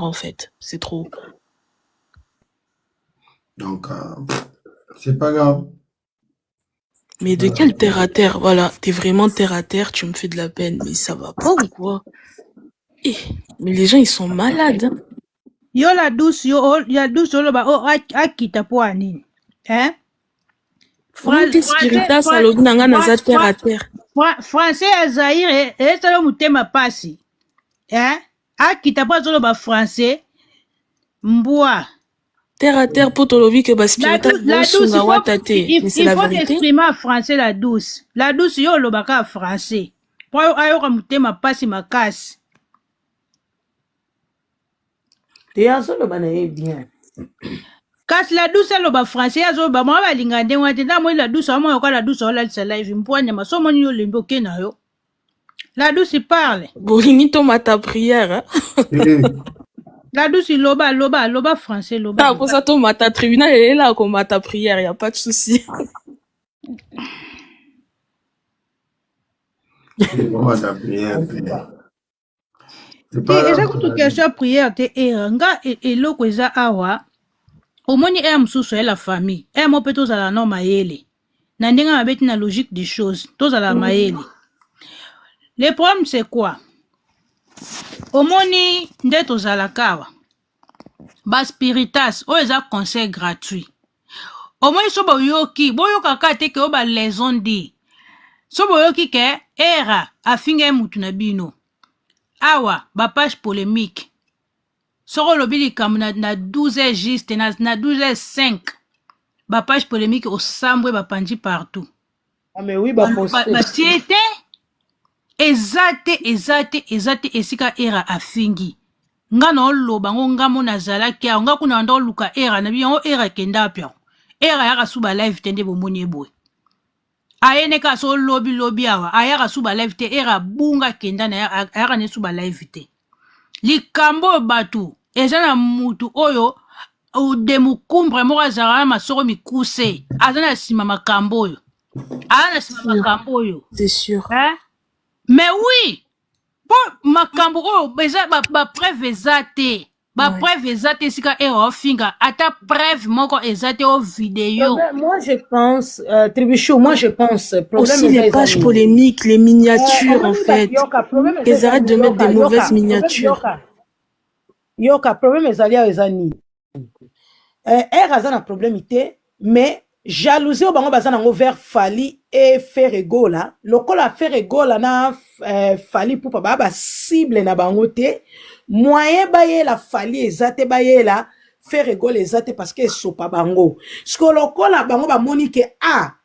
en fait. C'est trop. Donc, c'est pas grave. Mais de quel terre à terre? Voilà, t'es vraiment terre à terre, tu me fais de la peine. Mais ça va pas ou quoi? Eh, mais les gens, ils sont malades. Hein? Yo la douce, ya douce, yo ba, oh, akita po anini. Hein? Français ya Zaire, esalo mutema pasi. Hein? Akita po azolo ba français. Mboua. Terre à terre pour tolobi que baspirita La douce, mais c'est la vérité. Il faut exprimer en français la douce. La douce, yo lo baka français. Po ayo ka mutema pasi makasi. Bien. Kasi la douce lo ba français azo ba mo ba linga nde wate na mo la douce mo yo la douce la sa live mpoanya masomo ni yo lembo ke na yo. La douce parle. Bolingi to mata prière. La douce loba français loba. Ah pour ça to mata tribunal elle est là comme mata prière, y a pas de souci. Mata prière. Eza kutu question prière te nga eloko eza awa. Omoni mususu la famille. Mo pe tozala no mayele. Na ndenga mabeti na logique des choses. Tozala mayele. Le problème c'est quoi? Omoni nde tozala kawa. Ba spiritas o eza conseil gratuit. Omoni so boyoki, boyoka ka te ke o ba leson di. So boyoki ke era afinga mutu na bino. Awa ba page polémique. Soro lobili kam na 12h juste na 12h05. Ba page polémique au sambwe ba panji partout. Ah mais oui ba poster. Ba tiete ezate esika era afingi. Nga no loba ngo ngamo nazala kia nga kuna ndo luka era na biyo era kenda pya. Era yaka suba live tende bomoni boy. Ayene ka so lobby awa ayaka suba live te era bunga kenda na yaka ne suba live te. Likambo batu ezana mutu oyo udemukumbre moka zara masoro mikuse azana sima makambo oyo. Ana sima makambo oyo. C'est sûr. Hein? Mais oui. Bon makambo oyo beza ba preuve ezate. Ba preuve ezate sika ero finga ata preuve moko ezate o vidéo. Moi je pense Tribuchou, moi je pense aussi les pages polémiques, les miniatures en fait. Ils arrêtent de mettre des mauvaises miniatures. Yoka problème ezali ezani. Azana problème ité mais jalousie au bango bazana ngo vers Fali et Ferrego là. Lokola Ferrego là na Fali pour pas ba cible na bango te. Moyen baye la Fali ezate baye la Ferrego ezate parce que sopa bango. Sko lokola bango ba monique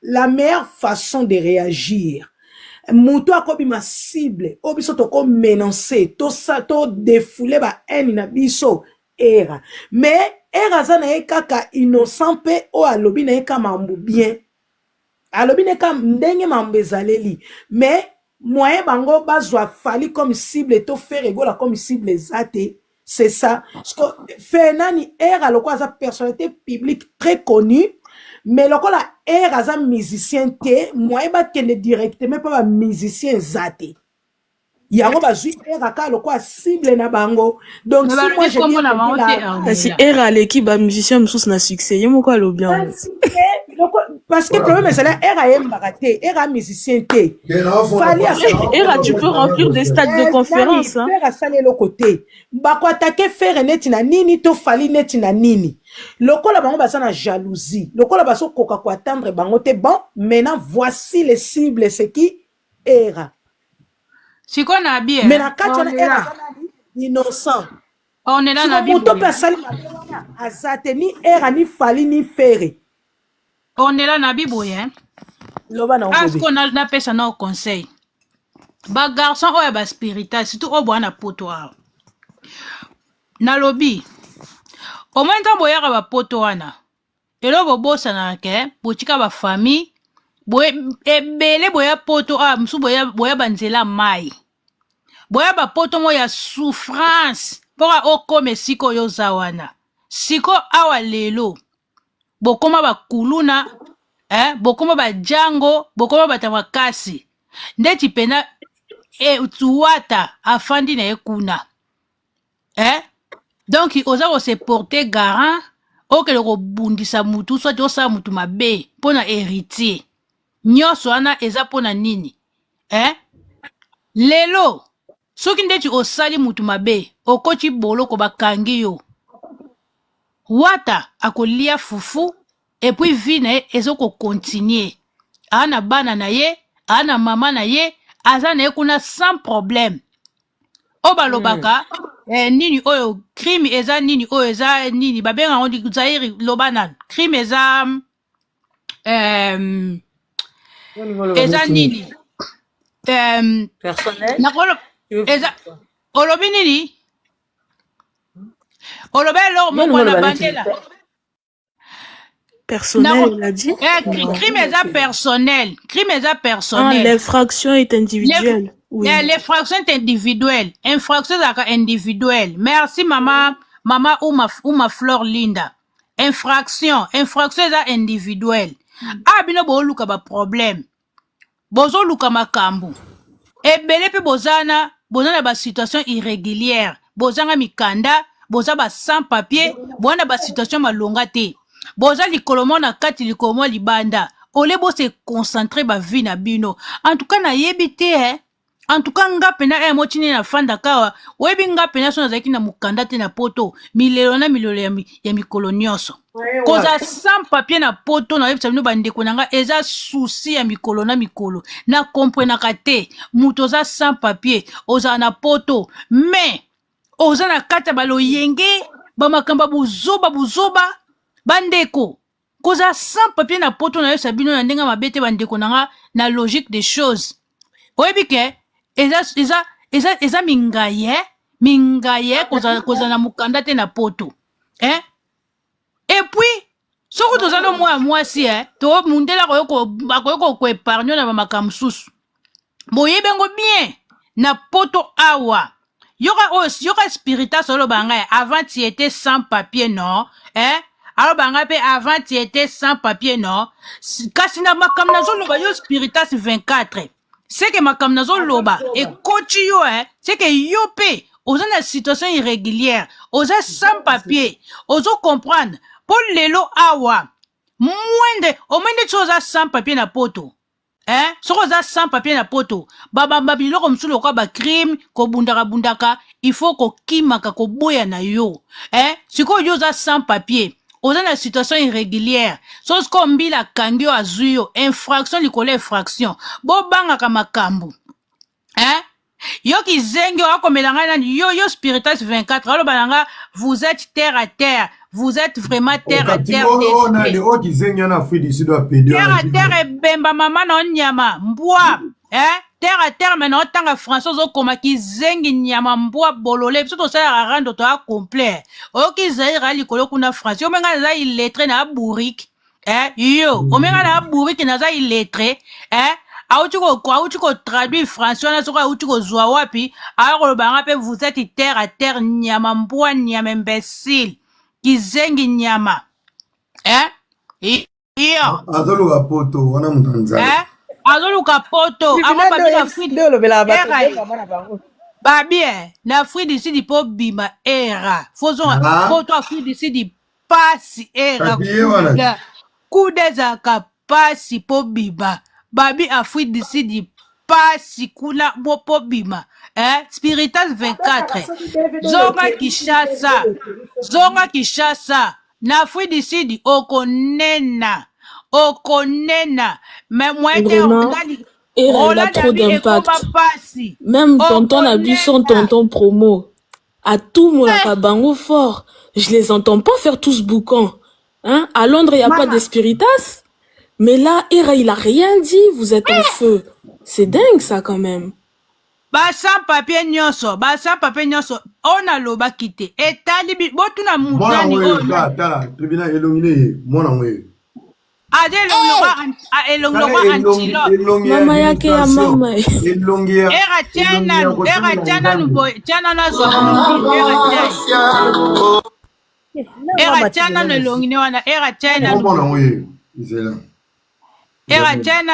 la meilleure façon de réagir. Mouto akobi ma cible, obiso toko menoncer, to défouler ba haine na biso era. Mais era zana kaka innocent pe o alobi na eka mambu bien. Alobi na eka ndenge mambu ezaleli. Mais moyen bango bazwa Fali comme cible to faire égola comme cible zate. C'est ça. Parce que Fernani era loko aza personnalité publique très connue. Mais lokola aza musicien te, moi ba kende directement pas ba musicien zate. Yango bazui ka lokola cible na bango. Donc si moi je viens si era l'équipe ba musicien msous na succès, yemo ko lo bien. Parce que le problème c'est là era musicien te. Fali era tu peux remplir des stades de conférence hein. Era salé le côté. Ba ko attaquer faire neti na nini to Fali neti na nini. Lokola bango basa na jalousie. Lokola baso koka ko attendre bango te bon. Maintenant voici les cibles c'est qui era. Si qu'on a bien. Mais la katana era innocent. On est là na Bible. Moto persali azate ni era ni Fali ni Ferré. On est là na Bible hein. Est-ce qu'on a na pesa na conseil. Ba garçon o ba spirituel surtout o bwana poto a. Na lobby. Au moins tant boyaka ba poto wana. Elo bobosa na ke botika ba famille boye ebele boya poto a msu boya banzela mai. Boya ba poto mo ya souffrance pora okome siko yo zawana. Siko awa lelo. Bokoma ba kuluna bokoma ba jango bokoma ba tamakasi. Ndeti pena tuwata afandi na ekuna. Donc oza se porter garant okele kobundisa mutu soit osala mutu mabe mpona héritier nyonso wana eza mpona nini lelo soki ndeti osali mutu mabe okoti boloko bakangi yo wata akolia fufu epuis vie na ye ezokokontinue ana bana na ye ana mama na ye aza na ye kuna sans problème o balobaka nini oyo crime eza nini oyo eza nini babenga ngo di zairi lobana crime eza eza nini personnel nakolo eza olobi nini olobi eloko moko na bandela Personnel, il a dit. Crime eza personnel. Crime eza personnel. Ah, l'infraction est individuelle. Oui. L'infraction est individuelle. Infraction est individuelle. Merci, maman Ouma Fleur Linda. Infraction est individuelle. Ah, bino bo luka ba problème. Bozo luka makambu. Ebele pe bozana ba situation irrégulière. Bozanga mikanda, boza ba sans papier, bona ba situation malonga te. Boza likolomo na kati likolomo libanda. Ole bo se concentrer ba vie na bino. En tout cas na yebite en tout cas nga pena motini na fanda kawa. Webi nga pena so nazaki na mukanda te na poto. Milelo na milolo ya mikolo nyonso. Koza sans papier na poto na yebisa bino bandeko nanga eza souci ya mikolo na mikolo. Na komprenaka te. Muto za sans papier. Oza na poto. Mais oza na kata balo yenge. Ba makamba buzoba. Bandeko, koza sans papier na poto na yo sabino na ndenga mabete bandeko nanga na logique des choses. Oyebike, eza mingaye koza na mukanda te na poto. Et puis, soko tozano mwasi to mundela koyoko ko épargne na makambo susu. Boyebengo bien na poto awa. Yoka spiritas solo banga avant tu étais sans papier non, alors banga pe avant tu étais sans papier non. Kasi na makam nazo loba yo spiritas 24. C'est que makam nazo loba et coach yo c'est que yo pe oza na situation irrégulière, oza sans papier, ozo comprendre pour lelo awa. Mwende choza sans papier na poto. Soko za sans papier na poto. Baba biloko msulo kwa ba crime ko bundaka il faut ko kimaka ko boya na yo. Siko yo za sans papier. Oza na situation irrégulière. Sos ko mbila kangyo azuyo infraction likole infraction. Bo banga ka makambu. Yo ki zengyo akomelanga na yo spiritas 24. Alo balanga vous êtes terre à terre. Vous êtes vraiment terre à terre. Terre à terre bemba mama na nyama mbwa. Terre à terre maintenant tanga français okoma ki zengi nyama mbwa bolole biso to sala rando to complet. Oki zaira likolo kuna français. Omenga za illettré na bourrique. Yo, omenga na bourrique na za illettré. Auti ko traduire français na soko auti ko zwa wapi. Alors banga pe vous êtes terre à terre nyama mbwa nyama imbécile. Kizengi nyama. Iyo. Azoluka poto, wana mutanza. Azoluka poto. Amo babi na fruit. Babi na fruit d'ici di po bima era. Faisons poto a fruit d'ici di pasi era. Kudeza ka pasi po bima. Babi a fruit d'ici di pasi kuna po bima. Spiritas 24. Zonga Kishasa. Na fruit d'ici di okonena. Mais moi, elle a trop d'impact. Même tonton Nabi, son tonton promo. À tout mon bango fort. Je les entends pas faire tous boucan. À Londres, il n'y a pas de spiritas. Mais là, Era, il a rien dit. Vous êtes en feu. C'est dingue, ça, quand même. Sans papier nyonso. On a loba quitté. Et talibi, botuna moutani. Tala, tribunal élongé, mon amour. Mama yake ya mama. Era tiana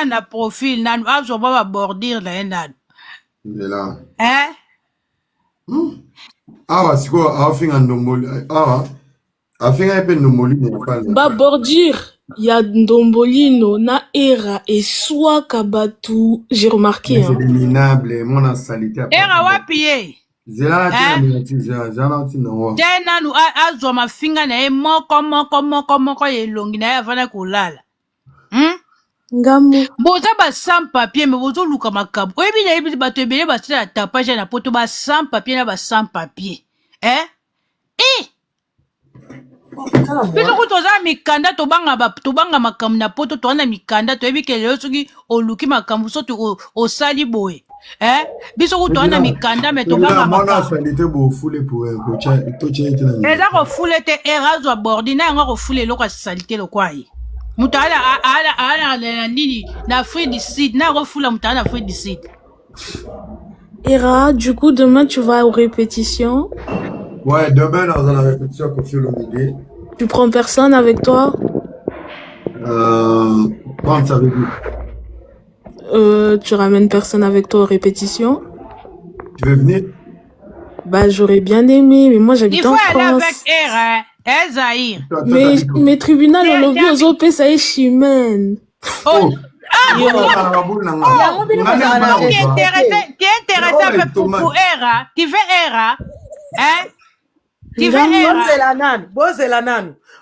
na profil na azo baba bordir la enad. awa siko afinga ndomboli awa afinga pe ndomboli ba bordure ya ndombolino na era et soit kabatu j'ai remarqué c'est minable mon salité era wapi ye zela na zana tina wa tena nu azwa mafinga na ye moko yelongi na ye avana kolala ngamu boza ba sans papier mais bozo luka makambo oyebi na yebi bato ebele basala tapage na poto ba sans papier na ba sans papier biso ku toza mikanda tobanga makambo na poto towana mikanda toyebi ke lelo soki oluki makambo so osali boye biso ku towana mikanda me tobanga makambo eza kofule te era azwa bordi na yango kofule eloko ya salite lokwaye moto ala nini na Afrique du Sud na refula moto ala na Afrique du Sud. Era, du coup demain tu vas aux répétitions? Ouais, demain dans la répétition qu'on fait le midi. Tu prends personne avec toi? Quand ça veut dire? Tu ramènes personne avec toi aux répétitions? Tu veux venir? Bah j'aurais bien aimé, mais moi j'habite en France. Il faut aller avec Era. Zahir. Mais tribunal au lobby aux OP ça est chimène. Oh. Tu es intéressé pour Era. Tu veux Era? Hein? Tu veux Era?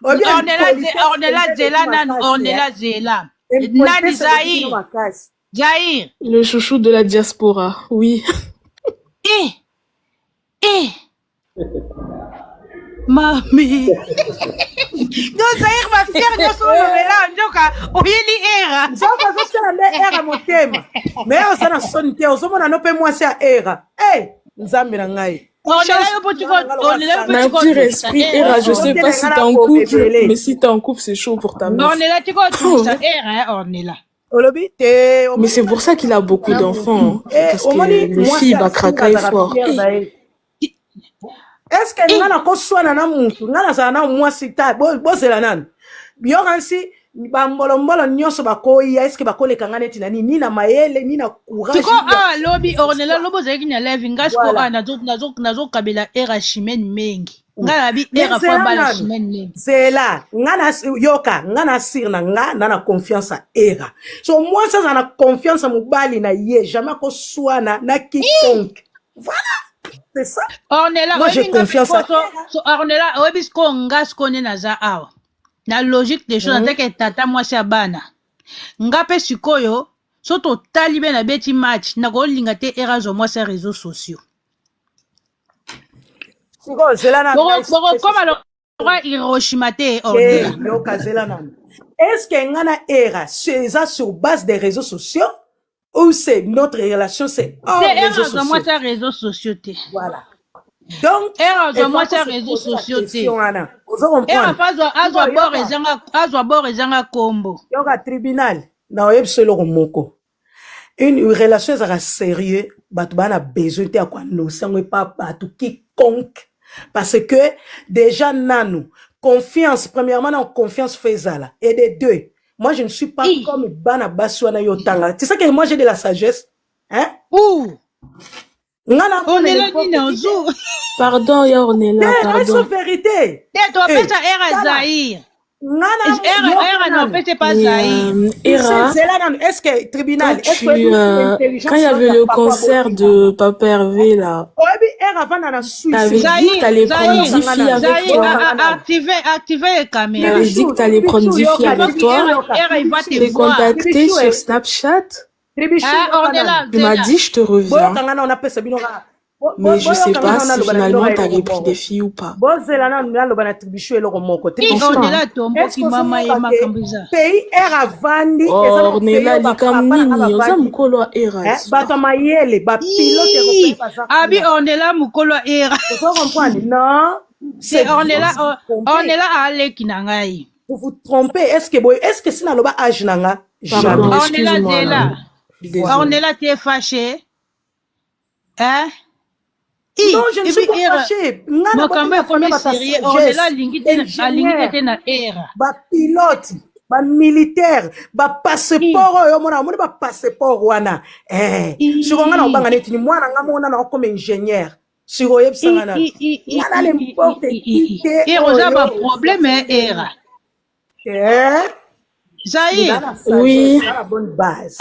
On est là, Zéla. Nani Zahir. Zahir. Le chouchou de la diaspora, oui. Mami. Non, Zahir va faire de son mélange. Oyeli Era. Zoka zoka Era motema. Mais on s'en a sonné. On s'en a nopé moi c'est Era. Nzambi na ngai. On est là pour petit esprit Era, je sais pas si t'es en couple, mais si t'es en couple, c'est chaud pour ta meuf. On est là, tu vois, Era, on est là. Mais c'est pour ça qu'il a beaucoup d'enfants. Parce que les filles, bah, craquaient fort. Est-ce que ngana ko swana na muntu ngana za na mwasi ta bozela nani bioransi bambolo nyonso bakoya est-ce que bakoleka ngana eti nani ni na mayele ni na courage tiko lobi ornela lobo zeki na live ngasko nazo kabela era chimene mengi ngana bi era fa bala chimene mengi zela ngana yoka ngana sir na ngana na confiance à era so moi ça na confiance à mobali na ye jamais ko swana na quiconque voilà. C'est ça. Moi j'ai confiance à Ornella, obisko ngasko ne naza awa. Na logique des choses que tata moi c'est bana. Ngape sikoyo soto talibe na beti match na ko linga te erazo moi sur réseaux sociaux. Siko zelana. Comme alors Hiroshima te Ornella. Yo kazelana. Est-ce que ngana era c'est ça sur base des réseaux sociaux? Ou c'est notre relation, c'est hors réseaux sociaux. Moi, c'est réseaux sociaux. Voilà. Donc, moi, c'est réseaux sociaux. Tribunal. Une relation est sérieuse. On a besoin de quoi nous sommes pas tout quiconque. Parce que déjà, nous, confiance, premièrement, on confiance faisala. Et des deux. Moi, je ne suis pas comme Bana Baswana Yotanga. C'est ça que moi, j'ai de la sagesse. Hein? Ouh! On est là, Ninaouzou. Pardon, on est là, pardon. C'est vérité. Tu dois faire ça, Era Zahir. Era non, c'est pas Zahir. Era, est-ce que tribunal, quand il y avait le concert de Papa Hervé, là, t'avais dit que t'allais prendre 10 filles avec toi. Activez les caméras. T'avais dit que t'allais prendre 10 filles avec toi. Je t'ai contacté sur Snapchat. Tu m'as dit, je te reviens. Mais je sais pas si finalement t'avais pris des filles ou pas. Ornella likamnini oza mukolo wa era. Abi Ornella mukolo wa era. Non, c'est Ornella aleki na ngai. Vous vous trompez, est-ce que c'est dans le bas âge nanga? Ornella Ornella t'es fâché? Hein? Non, je ne suis pas fâché. Ba pilote, ba militaire, ba passeport, ba passeport wana. Sur on a banga neti ni mwana nga mona na comme ingénieur. sur Oyeb Sangana. Nana n'importe qui et Rosa va problème era. Zahir, oui.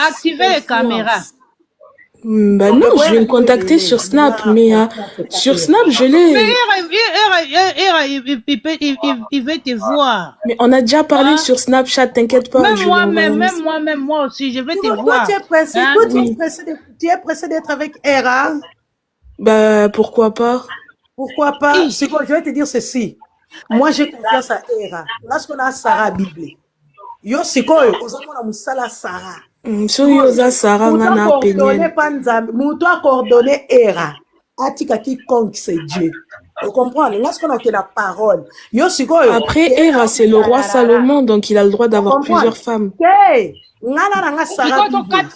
Activez les caméras. Bah non, je vais me contacter sur Snap, mais sur Snap, je l'ai. Mais il veut te voir. Mais on a déjà parlé sur Snapchat, t'inquiète pas. Même moi aussi, je vais te voir. Tu es pressé d'être avec Era. Bah, pourquoi pas? Pourquoi pas? C'est quoi, je vais te dire ceci. Moi, j'ai confiance à Era. Lorsqu'on a Sarah Bible. Yo, c'est quoi? On a Moussala Sarah. Sarah ngana coordonné Moutoua coordonné Era. Atika quiconque c'est Dieu. Vous comprenez? Lorsqu'on a que la parole. Yo, c'est quoi? Après, Era, c'est le roi Salomon, donc il a le droit d'avoir plusieurs femmes.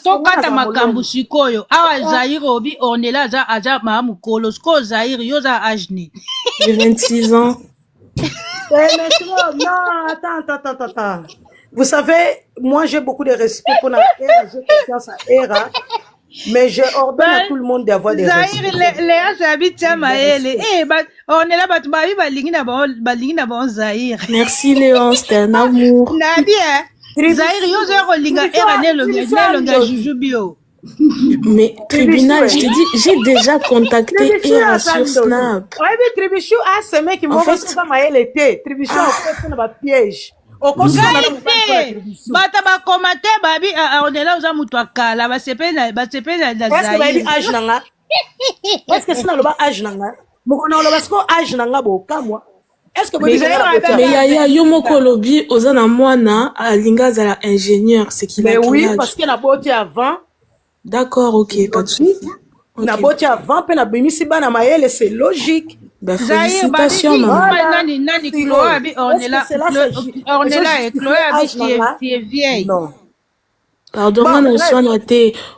Tokata makambu sikoyo awa Zahir obi onela za aja mamukolo sko Zahir yoza ajni. J'ai 26 ans. Non, attends. Vous savez, moi j'ai beaucoup de respect pour la Era, j'ai confiance à Era, mais je ordonne à tout le monde d'avoir des respects. Zahir Léa Zabitia Maëlle. On est là, babi balingi na bon Zahir. Merci Léon, c'était un amour. Nadia. Zahir yoza rolinga Era nelonga jujubio. Mais tribunal, je te dis, j'ai déjà contacté Era sur Snap. Ouais, mais Tribichou a ce mec qui m'ont fait ça Maëlle était. Tribichou a fait ça piège. Bata ba commenter babi on est là aux amutu akala ba sepe na Zahir. Est-ce que c'est dans le bas âge nanga? Mokona lo basko âge nanga boka moi. Est-ce que vous mais yaya yomoko lobi ozana mwana alinga zala ingénieur, c'est qu'il a mais oui parce qu'il a boté avant. D'accord, OK, pas de souci. Na boté avant pe na bimisi bana Maëlle, c'est logique. Bah, félicitations, maman. Nani Chloé, on est là et Chloé qui est vieille. Non. Pardon,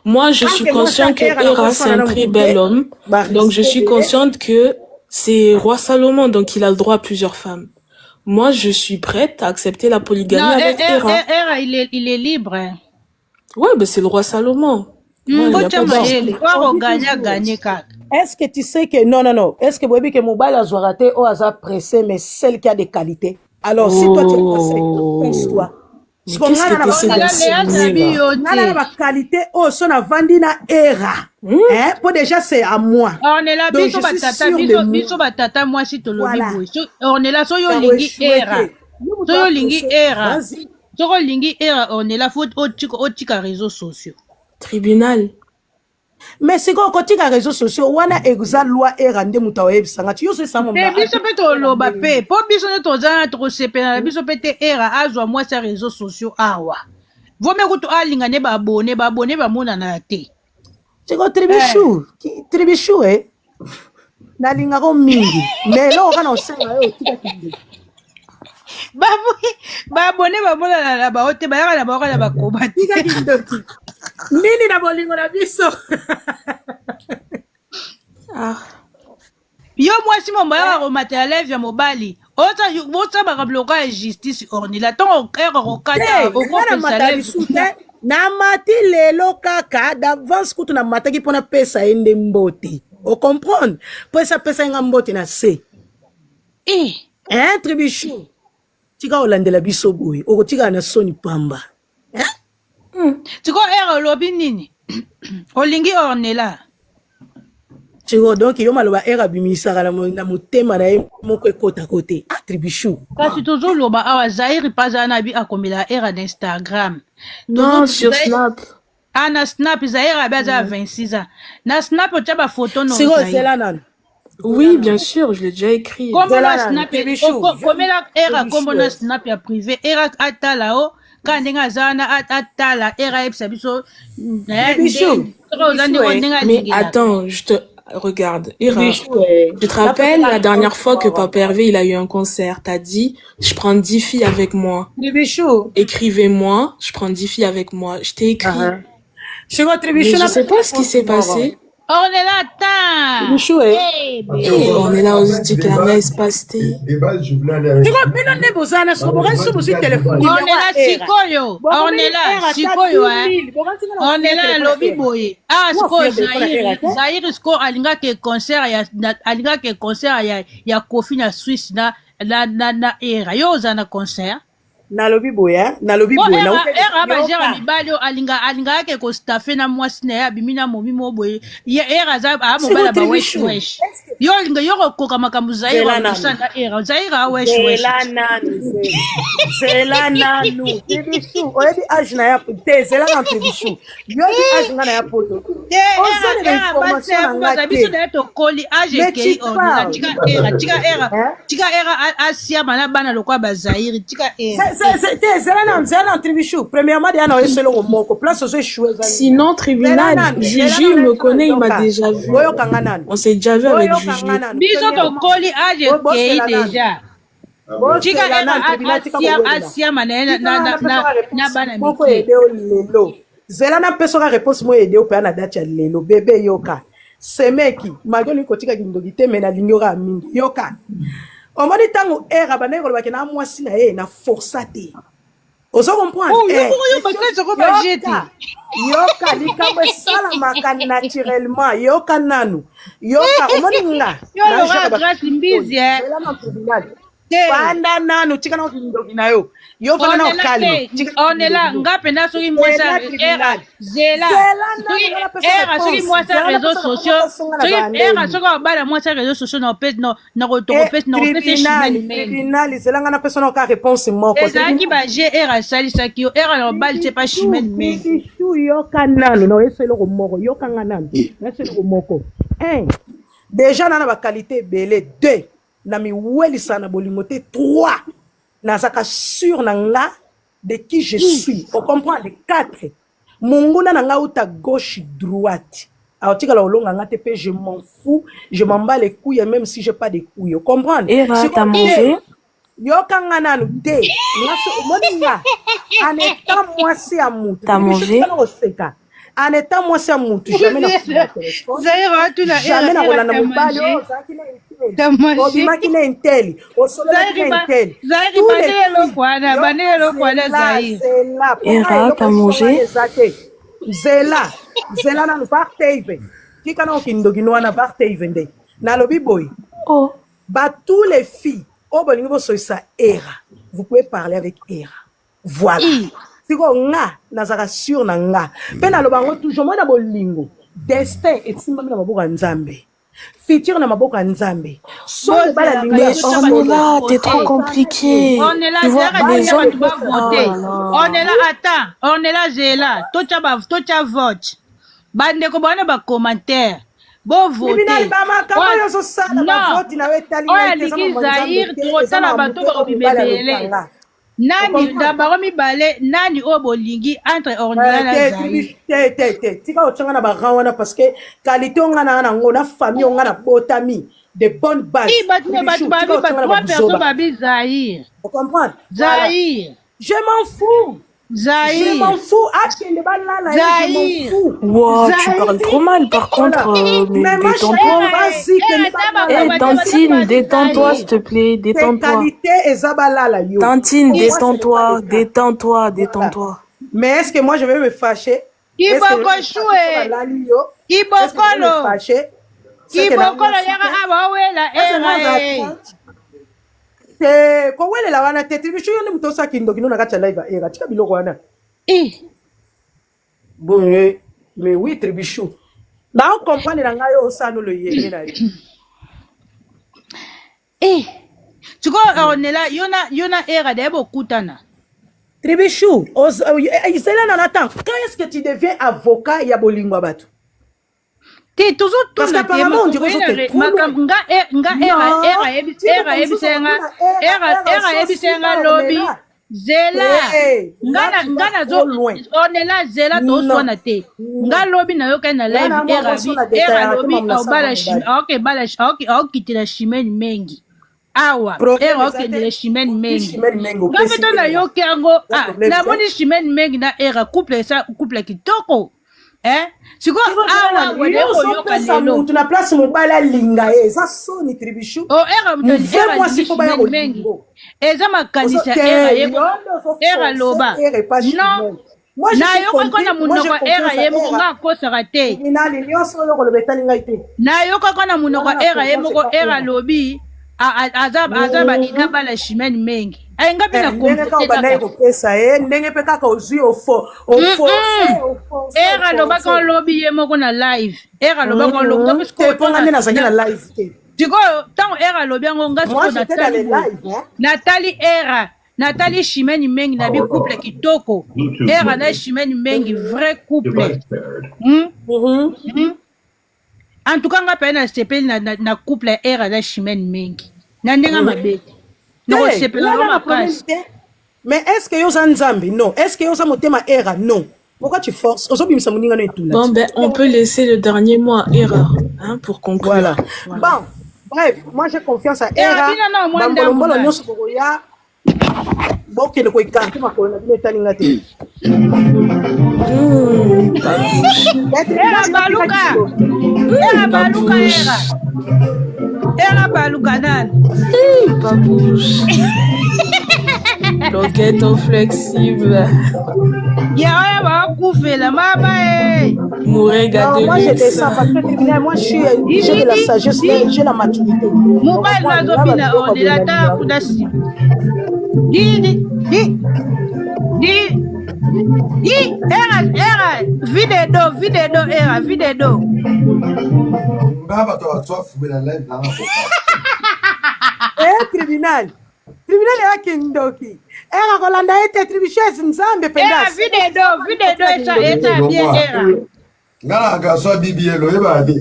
moi, je suis consciente que Era, c'est un très bel homme. Donc, je suis consciente que c'est roi Salomon, donc il a le droit à plusieurs femmes. Moi, je suis prête à accepter la polygamie avec Era. Era, il est libre. Ouais, ben c'est le roi Salomon. Est-ce que tu sais que non. Est-ce que Bobi que Mobile a raté ou a pressé, mais celle qui a des qualités. Alors si toi tu es pressé, pense-toi. Qu'est-ce que tu as la qualité oh son a vendu na Era. Hein pour déjà c'est à moi. On est là biso batata moi si to lobi boy. On est là so yo lingi Era. So yo lingi Era. So yo lingi Era on est là faut otika réseaux sociaux. Tribunal. Mais c'est quoi côté les réseaux sociaux wana exa loi Era nde mutawa ebisanga tu yo c'est ça mon mais biso peto loba pe po biso ne tozana to sepena biso pete Era azwa moi sur réseaux sociaux awa vome kuto alinga ne ba abonné ba mona na te c'est quoi tribichou na linga ko mingi mais là on va osenga yo tika kinde ba abonné ba mona na ba hote ba yaka na ba koba tika kinde nini na bolingo na biso yo moi si mon baya ko matériel via mobali ota ba bloquer justice ornila ton Era rokata au na mati lelo kaka d'avance kutu na mataki pona pesa ende mbote o comprendre pesa nga mbote na se tribichou tika olandela biso boy o tika na soni pamba tu vois Era lobi nini olingi ornela donc yo maloba Era bimisaka na motema na ye moko ekota kote tribichou kasi toujours loba awa Zahir paza na bi akomela Era d'Instagram non sur Snap na Snap Zahir abaza 26 ans na Snap tu ba photo non c'est là nan oui bien sûr je l'ai déjà écrit comme la Snap comme la Era comme na Snap ya privé Era atala o quand ndenga zana atala Era epsa biso mais attends je te regarde Era tu te rappelles la dernière fois que Papa Hervé il a eu un concert t'as dit je prends 10 filles avec moi écrivez-moi je prends 10 filles avec moi je t'ai écrit mais je sais pas ce qui s'est passé On est là, attends. Tribichou, on est là aux Itikanga espace T. Et bah, je voulais aller avec. On est là, Sikoyo. On est là, Sikoyo, hein. On est là, Lobby Boy. Ah, Sikoyo, Zahir, Sikoyo, alinga ke concert ya Kofi na Suisse na era. Yo, zana concert. Nalobi boya, nalobi boya. Era bajera mibali alinga ke ko staffe na mwasi na ya bimina momi mo boye. Era za a mo bala ba wesh. Yo linga yo ko kama kamuzai wa kusanga era. Zaira wesh. Zela nanu. Tribichou, oyebi age na ya te zela na Tribichou. Yo di age na ya poto. Ozone de information na ngate. Biso de to koli age ke on tika era asia mana bana lokwa ba Zaire tika era. Sinon, tribunal, Gigi me connaît, il m'a déjà vu. On s'est déjà vu avec Gigi. Biso koli age kei déjà. Tika era asia manena na bana miki. Zela na peso ka réponse mo aider pe na date ya lelo bébé yoka. Semeki, magoli ko tika kindogi te mena linyora mingi yoka. On m'a dit tango era baneko ba kena mwasi na ye na forçate. Ozo comprendre. Yoka likambo salamaka naturellement yoka nanu. Yoka omoninga. Yo grâce mbizi Panda nanu tika na kindogi na yo. Yo fana na okali. On est là ngape na soki mwasa era zela. Era soki mwasa réseaux sociaux. Soki era soki bala mwasa réseaux sociaux na pèse na rotopèse na pèse chimene. Tribunal zela ngana personne ka réponse moko. Ezaki ba G era sali sakio era na bal c'est pas chimene mais. Yo kananu no eselo ko moko yo kangananu. Eselo ko moko. Déjà na ba qualité belé 2. Na mi welisa na bolingote 3 nazaka sur na nga de qui je suis on comprend les 4 munguna na nga uta gauche droite alors tika la olonga nga te pe je m'en fous je m'en bats les couilles même si j'ai pas de couilles comprendre t'as mangé yo kanga nanu de ngaso moninga en étant moi si amutu t'as mangé en étant moi si amutu jamais na téléphone jamais na kolanda mobali obimaki na inteli osololaki na inteli Era, t'as mangé zela nanu varteve tika na okindogino wana varteve nde nalobi boy ba tous les filles o bolingi bosoyisa era vous pouvez parler avec era voilà siko nga nazaka sur na nga mpe naloba yango toujours moi na bolingo destin etimbami na maboko ya Nzambe futur na maboko ya Nzambe so bala lingo mais on est là t'es trop compliqué on est là les hommes voter on est là attends on est là zela tocha vote bande ko bana ba commentaire bo voter nani d'abord mi balé nani o bolingi entre ordinaire na Zaire tika otanga na ba rawana parce que qualité on na ngona famille on na botami de bonnes bases trois personnes babi Zaire vous comprenez Zaire je m'en fous Zaire je m'en fous Zaire wow tu parles trop mal par contre mais détends-toi Tantine détends-toi s'il te plaît détends-toi Tantine détends-toi mais est-ce que moi je vais me fâcher Kibokolo yaka abawela ko welela wana te Tribichou yone muto sa kindokino na kati live era tika biloko wana bon mais oui Tribichou na on comprendre na ngayo osano le yene na tu vois on est là yona era de bokutana Tribichou Isela na attends quand est-ce que tu deviens avocat ya bolingo bato T'es toujours tout parce qu'apparemment on dirait que era lobby zela ngana zo on est là zela to sona te nga lobby na yoka na live era lobby au balash ok tila chimene mengi awa era ok tila chimene mengi nga feto na yoka ngo na moni chimene mengi na era couple kitoko hein siko awa wale koyoka lelo tu na place mobala linga eza soni tribichu oh era mutoni era moi si faut baya mengi eza makanisa era yeko era loba non nayoka kona munoko era ye moko nga akosaka te nayoka kona munoko era ye moko era lobi aza baina bala shimeni mengi ayenga mpe na ndenge mpe kaka ozwi era lobaka olobi ye moko na live era lobaka olobiponga nde nazalaki na live te sikoyo ntango era lobi yango nga natali era natali shimeni mengi na bicouple kitoko era na shimeni mengi vrai couple en tout cas nga mpe na sepeli na couple era na shimeni mengi na ndenga mabete nakosepela makasi mais est-ce que yoza nzambi non est-ce que yoza motema era non pourquoi tu forces ozobimisa moninga no etula bon ben on peut laisser le dernier mot à era hein, pour conclure voilà bon bref moi j'ai confiance à era bambolombolo nyonso bokoya bokende koekarte makolo na bino etalinga te era baluka nani babouche loketo flexible yaoya bakufela mama mourega de moi je descends parce que tribunal moi j'ai de la sagesse j'ai la maturité mobali nazobina ondela tala kuna nsima era videdo era videdo nga bato batwafubela live nanga tribunal yaki ndoki era kolanda ete tribuches nzambe era videdo esa bien era nga na garso bibielo oyeba te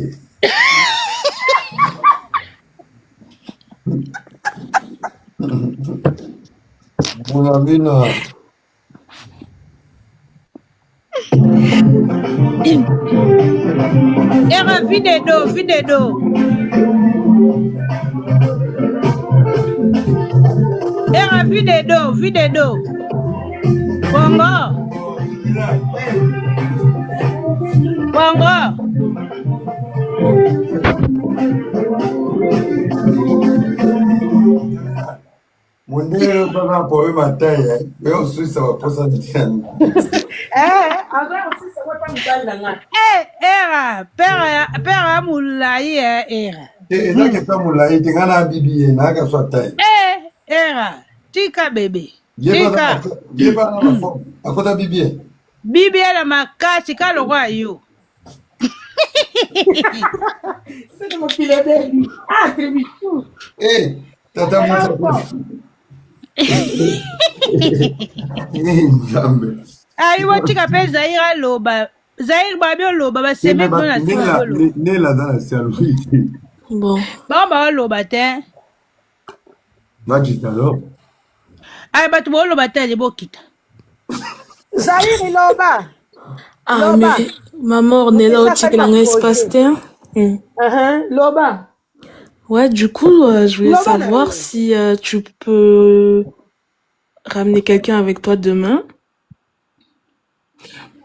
mona bina era videdo era videdo bongo mondelo mpaka poe mataya pe osuisa baposa mitiani era pere ya molai era ezaki ata molai te nga na bibi ye nayaka so ataye era tika bebe akota bibi ye bibi ye na makasi ka lokwa yo tata nzambe ayiwo tika mpe zaire aloba zaire babi oloba baseme bino na nela aza na si alobi te bon bango baoloba te bakita lo ayi bato baoloba te ali bokita zaire iloba ah mais maman ornela otika nanga espace te loba ouais du coup je voulais savoir si tu peux ramener quelqu'un avec toi demain.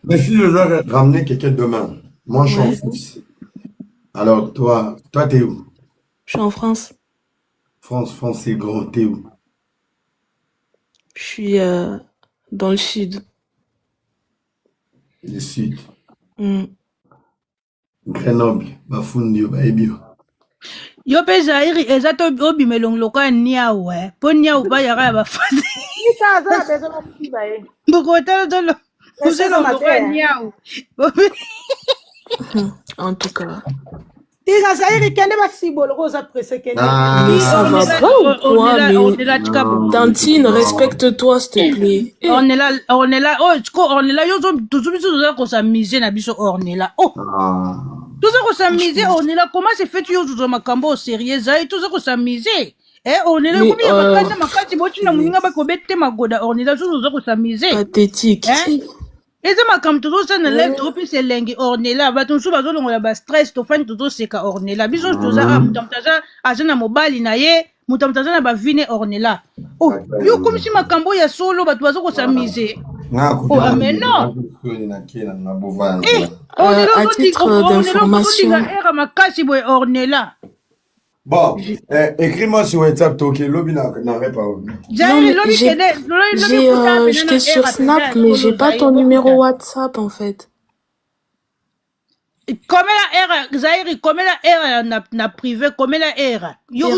Mais si je dois ramener quelqu'un demain, moi je suis en France. Alors toi t'es où? Je suis en France. France c'est grand, t'es où? Je suis dans le sud. Le sud. Grenoble, Bafundio, Baebio. Yo pe Zaire eza to obimelong loka niaou po niaou ba yaka ya bafasi ita za bezo na fiba bokota dolo uzelo loka niaou en tout cas tira Zaire kende ba fibo loko za presse kende ça va pas ou quoi mais Tantine respecte-toi s'il te plaît on est là oh on est là yo tout biso ko s'amuser na biso on est là oh tout ça qu'on s'amuser on est là comment c'est fait yo tout makambo au sérieux Zaire tout ça qu'on s'amuser on est là comme il y a makati boti na muninga ba ko bette magoda on est là tout ça qu'on s'amuser pathétique eza makambo tozo na live trop puis c'est lengi ornela bato nsu bazolongola ba stress to fani tozo seka ornela biso toza mutamtaza azana mobali na ye mutamtaza na ba vine ornela oh yo comme si makambo ya solo bato bazoko s'amuser Oh, mais non. À titre d'information. Bon, écris-moi sur WhatsApp, ok, Lobby n'arrête pas. J'étais sur Snap, mais j'ai pas ton numéro WhatsApp en fait. Comme la R, Zahiri, comme la R na privé, comme la R. Yo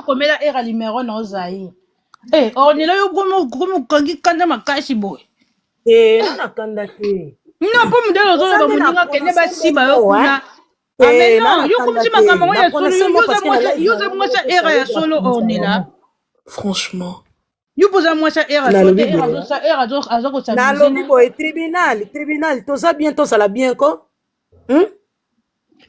comme la R numéro non Zahiri. Eh, on est là yo comme kangi kanda makashi boy. Eh, na kanda ke. Non, pour me dire aux autres, on a qu'elle n'est pas si bas au kuna. Ah mais non, yo comme si ma caméra ya solo, yo za moi ça R ya solo on est là. Franchement. Yo posa moi ça R ya solo, ça R azo ko ça. Na lobi boy tribunal, to ça bientôt ça la bien ko.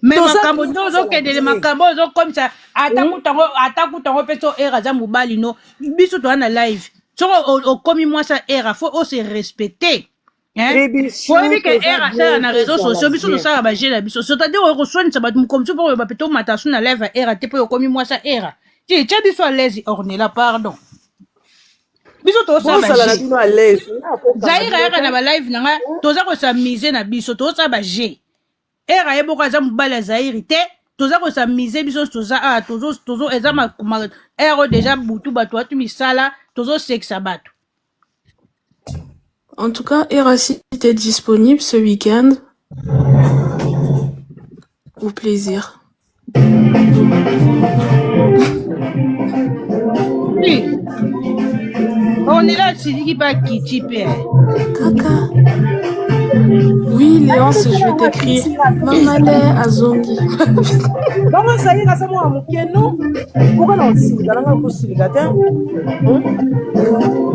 Mais makambo ndozo kedele makambo zo comme ça atakutango peso era za mobali no biso to na live so o komi moi ça era faut se respecter hein faut éviter que era ça na réseaux sociaux biso to ça ba gela biso c'est-à-dire o reçoit ça ba comme ça pour ba peto matasu na live era te po komi moi ça era ti biso à l'aise ornela pardon biso to ça ba Zahira era na ba live nanga to za ko s'amuser na biso to ça ba gela era ebo kwa za mubala Zahiri te toza ko s'amuser biso toza tozo eza ma ero déjà butu bato atu misala tozo sexa bato. En tout cas, Era, si t'es disponible ce week-end, au plaisir. Oui. On est là, c'est qui pas qui type. Kaka. Oui, Léonce, je vais t'écrire. Mamale Azongi. Maman, ça y est, ça moi, Mukeno. Pourquoi non, si, dans la possibilité.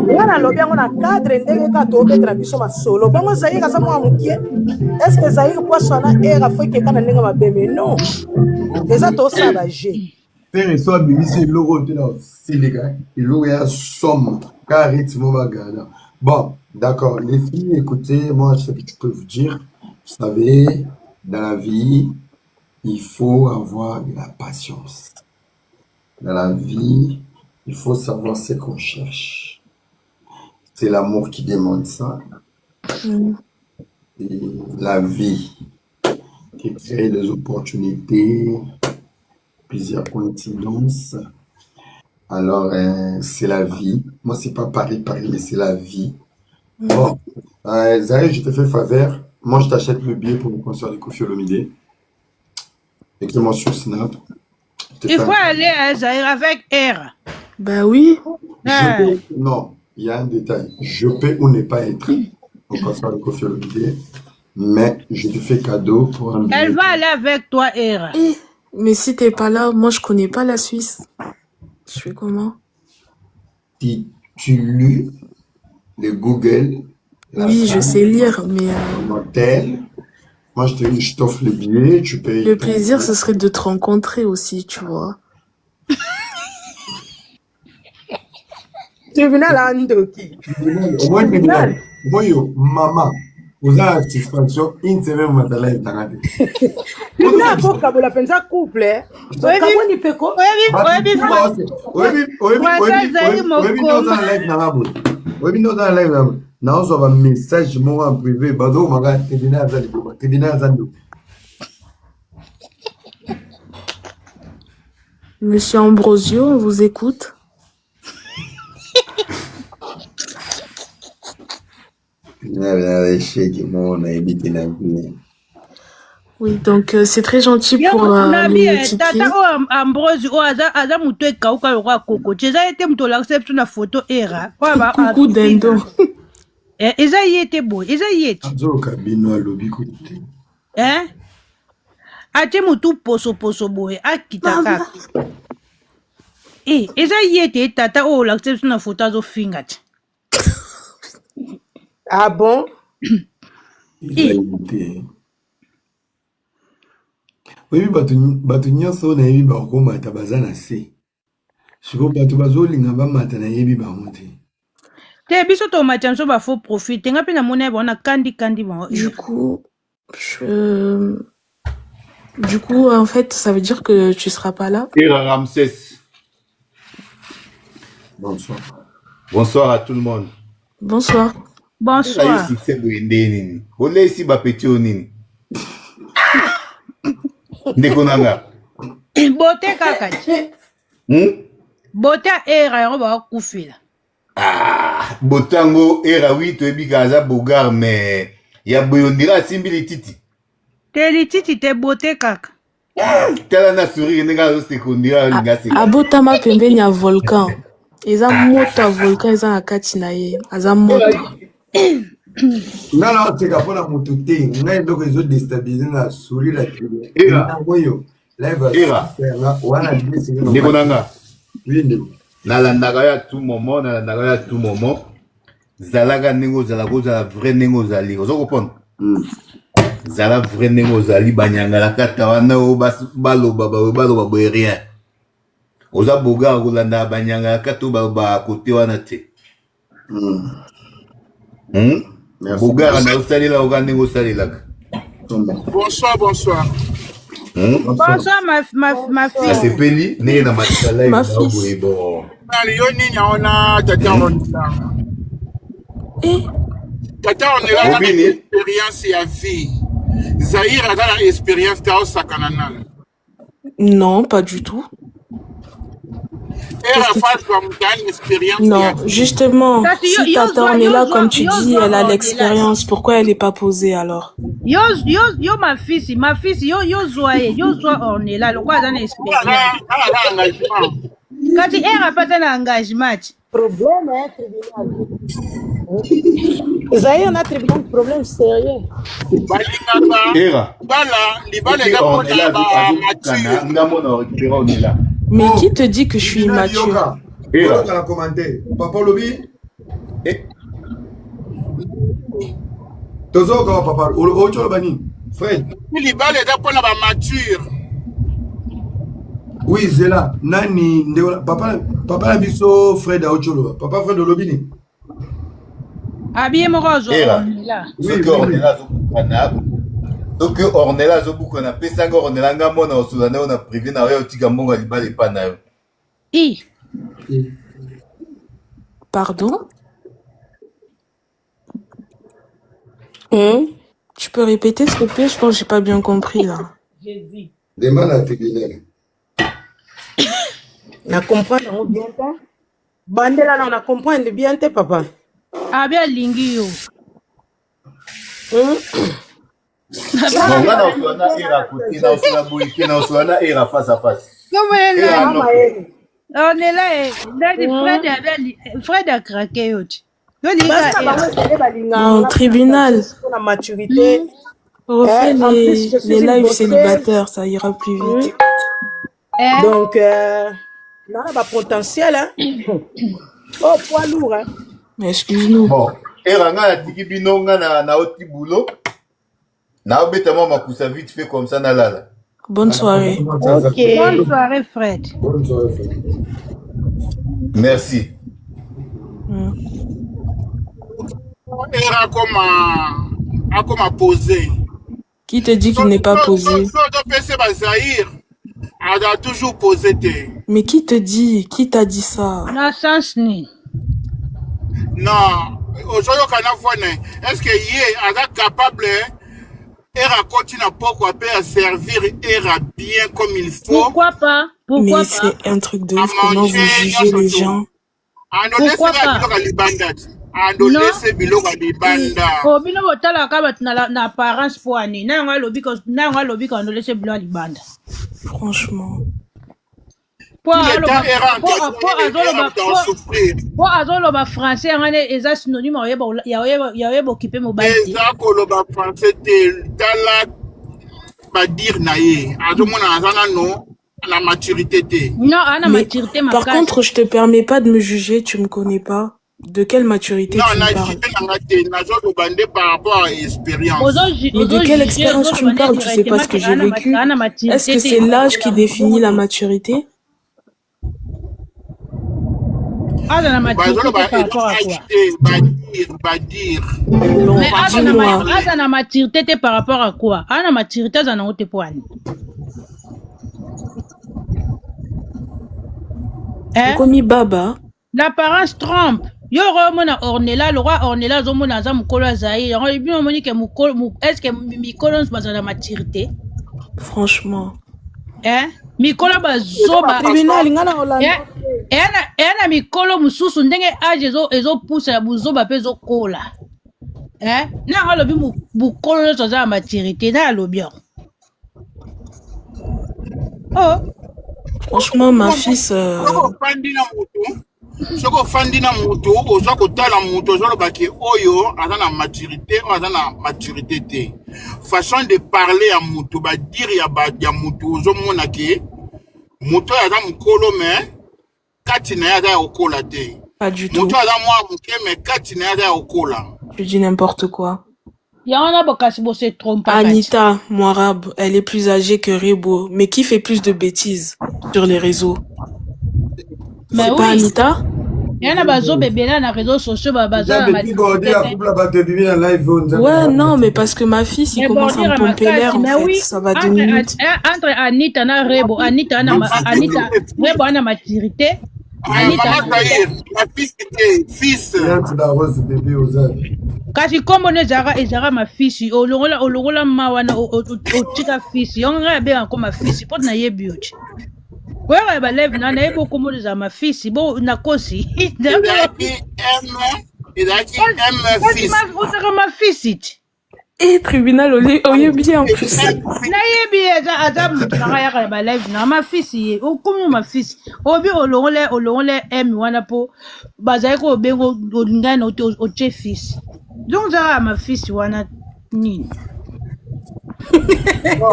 On a l'objet, on a cadre, on a tout mettre à biso ma solo. Maman, ça y est, ça moi, Mukeno. Est-ce que ça y est, quoi, ça na era fait que quand on a ma bébé, non. Les autres, ça va gérer. Faire ça, bébé, c'est le logo de la Sénégal. Il y a somme, car rythme va garder. Bon, d'accord. Les filles, écoutez, moi, ce que je peux vous dire, vous savez, dans la vie, il faut avoir de la patience. Dans la vie, il faut savoir ce qu'on cherche. C'est l'amour qui demande ça. Et la vie qui crée des opportunités, plusieurs coïncidences. Alors, c'est la vie. Moi, c'est pas Paris, mais c'est la vie. Bon, Zahir, je te fais faveur. Moi, je t'achète le billet pour le concert de Koffi Olomide. Écris-moi sur Snap. Il faut aller à Zahir avec R. Bah oui. Non, il y a un détail. Je peux ou ne pas être au concert de Koffi Olomide, mais je te fais cadeau pour un billet. Elle va aller avec toi, R. Mais si t'es pas là, moi, je connais pas la Suisse. Je fais comment? Si tu lis le Google. Oui, je sais lire, mais... Hôtel. Moi, je t'offre le billet, tu payes. Le plaisir, ce serait de te rencontrer aussi, tu vois. Tribunal à Ndoki. Tribunal. Moi, maman. Vous avez une satisfaction, une semaine, vous m'avez l'air d'arrêter. Vous avez un couple, pensa couple. Vous avez un peko. Non, ça va message moi en privé. Bado, maga tribunal zando. Monsieur Ambrosio, on vous écoute. Oui, donc c'est très gentil pour les tickets. Coucou Dendo. Hein? Ate mutu poso boy akitaka. Eh, eza yete tata o l'accepte na photo zo fingat. Ah bon? Oui, batu nyonso na yebi bakoma tabazana se. Siko batu bazolinga bamata na yebi bango te. Te biso to machanso ba faux profit. Nga pe na mona bona kandi bon. Du coup, en fait, ça veut dire que tu seras pas là. Era Ramsès. Bonsoir. Bonsoir à tout le monde. Bonsoir. Bonsoir. Olé ici ba petit onini. Ndekonanga. Bote kaka. Bote era yango ba kufila. Ah, botango era oui to ebi kaza bogar mais ya boyondira simbili titi. Te lititi te bote kaka. Tala na sourire nenga zo sekondira ngasi. Abotama pembeni ya volcan. Eza moto ya volcan eza na kati na ye. Aza moto. Non, c'est qu'après la moto T, on a donc les autres déstabilisés la souris la télé. Là, il va faire là, on a dit c'est Ndekonanga. Oui, Nalandaka ya tout moment. Zalaga nengo zalago za vrai nengo zali. Ozo comprendre? Zala vrai nengo zali banyanga la kata wana o baloba boye rien. Oza boga kolanda banyanga la kata ba côté wana te. Boga na osali la oga nengo sali la. Bonsoir. Bonsoir ma fille. Ça c'est peli né na matala Ma fille. bon. Yo nini ona tata onela. Tata onela na expérience ya vie. Zahir a la expérience ta osakanana. Non, pas du tout. Non, justement, si Tata Ornella, comme tu dis, elle a l'expérience, pourquoi elle n'est pas posée alors? Yo ma fille, yo zoa Ornella, le quoi dans l'expérience. Quand tu es pas un engagement. Problème, hein, tribunal. Zahir, on a tribunal, problème sérieux. Mais qui te dit que je suis immature? Papa Lobi? Tozo ko papa, ocho bani. Fred. Libale da pona ba mature. Oui, Zela. Nani papa la biso Fred Aocholo. Papa Fred Lobini. Habillé morozo Ornella. Donc Ornella zo buko na pesanga Ornella ngamo na osudane ona privé na yo tika mbonga libale pa na yo. Pardon? Tu peux répéter s'il te plaît? Je pense que j'ai pas bien compris là. Demande à tribunal. On comprend bien ça. Bandela on a comprendre bien te papa. Ah bien lingi yo. Era face à face. Comment Ornella Fred a craqué. Non, tribunal. La maturité. Refais les lives célibataires, ça ira plus vite. Donc, on a un potentiel. Hein? Oh, poids lourd. Hein? Mais excuse-nous. Bon, Eranga a dit que na oti boulot. Na obetama makusa vite fait comme ça na lala. Bonne soirée. Ok. Bonne soirée, Fred. Bonne soirée, Fred. Merci. Era comme posé. Qui te dit qu'il n'est pas posé? Elle a toujours posé. Mais qui te dit? Qui t'a dit ça? Na sens ni. Non. Est-ce que elle est capable de continuer à servir bien comme il faut? Pourquoi pas? Mais c'est un truc de ouf. Comment vous jugez les gens? Pourquoi pas? Obino botala ka na apparence poani na nga lobi ko andolese bilo libanda. Franchement. Po azoloba français ngane eza synonyme ya occupé mobile. Eza koloba français te tala ba dire na ye azomona azana no la maturité te. Non, ana maturité Par contre, je te permets pas de me juger, tu me connais pas. De quelle maturité tu me parles? Mais de quelle expérience tu me parles? Tu sais pas ce que j'ai vécu. Est-ce que c'est l'âge qui définit la maturité? La maturité par rapport à quoi? Mais la maturité par rapport à quoi? La maturité ça n'a pas point. Comme Baba. L'apparence trompe. Yo mona Ornella, le roi Ornella zomona za mukolo azai. Yango bino moni ke mukolo est-ce que mikolo bazana maturité? Franchement. Hein? Mikolo bazoba tribunal ngana Orlando. Ena mikolo mususu ndenge age ezo pousse buzoba pe zo kola. Hein? Na alobi mukolo zo za maturité na alobi. Oh. Franchement, ma fils... Soko fandi na moto oza kotala moto oza lobaki oyo aza na maturité oyo aza na maturité te façon de parler ya moto ba dire ya moto ozo mona ke moto aza mukolo mais kati na aza okola te Pas du tout. moto aza mwa muke mais kati na aza okola. Tu dis n'importe quoi. Yana bokasi bo se trompe. Anita Moirab, elle est plus âgée que Rebo, mais qui fait plus de bêtises sur les réseaux? Mais c'est oui. Pas Anita? Yana bazo bebela na réseaux sociaux baza na Ouais, non, mais parce que ma fille, il commence à me pomper l'air, en fait. Oui. Ça va 2 minutes. Entre Anita na Rebo, Anita Rebo ana maturité. Anita ma fils était fils. Kasi kombo ne zara ma fils olongola mawana otika fils yonga be encore ma fils pot na yebi ochi. Ouais, bah lève na ebo kombo za ma fils bo na kosi. Il a qui aime fils. Ma fils. Et tribunal oyebi en plus. Na yebi azam na ba lève na ma fils o komo ma fils. Obi olongole m wana po bazai ko bengo olingana o che fils. Donc ça ma fils wana nini.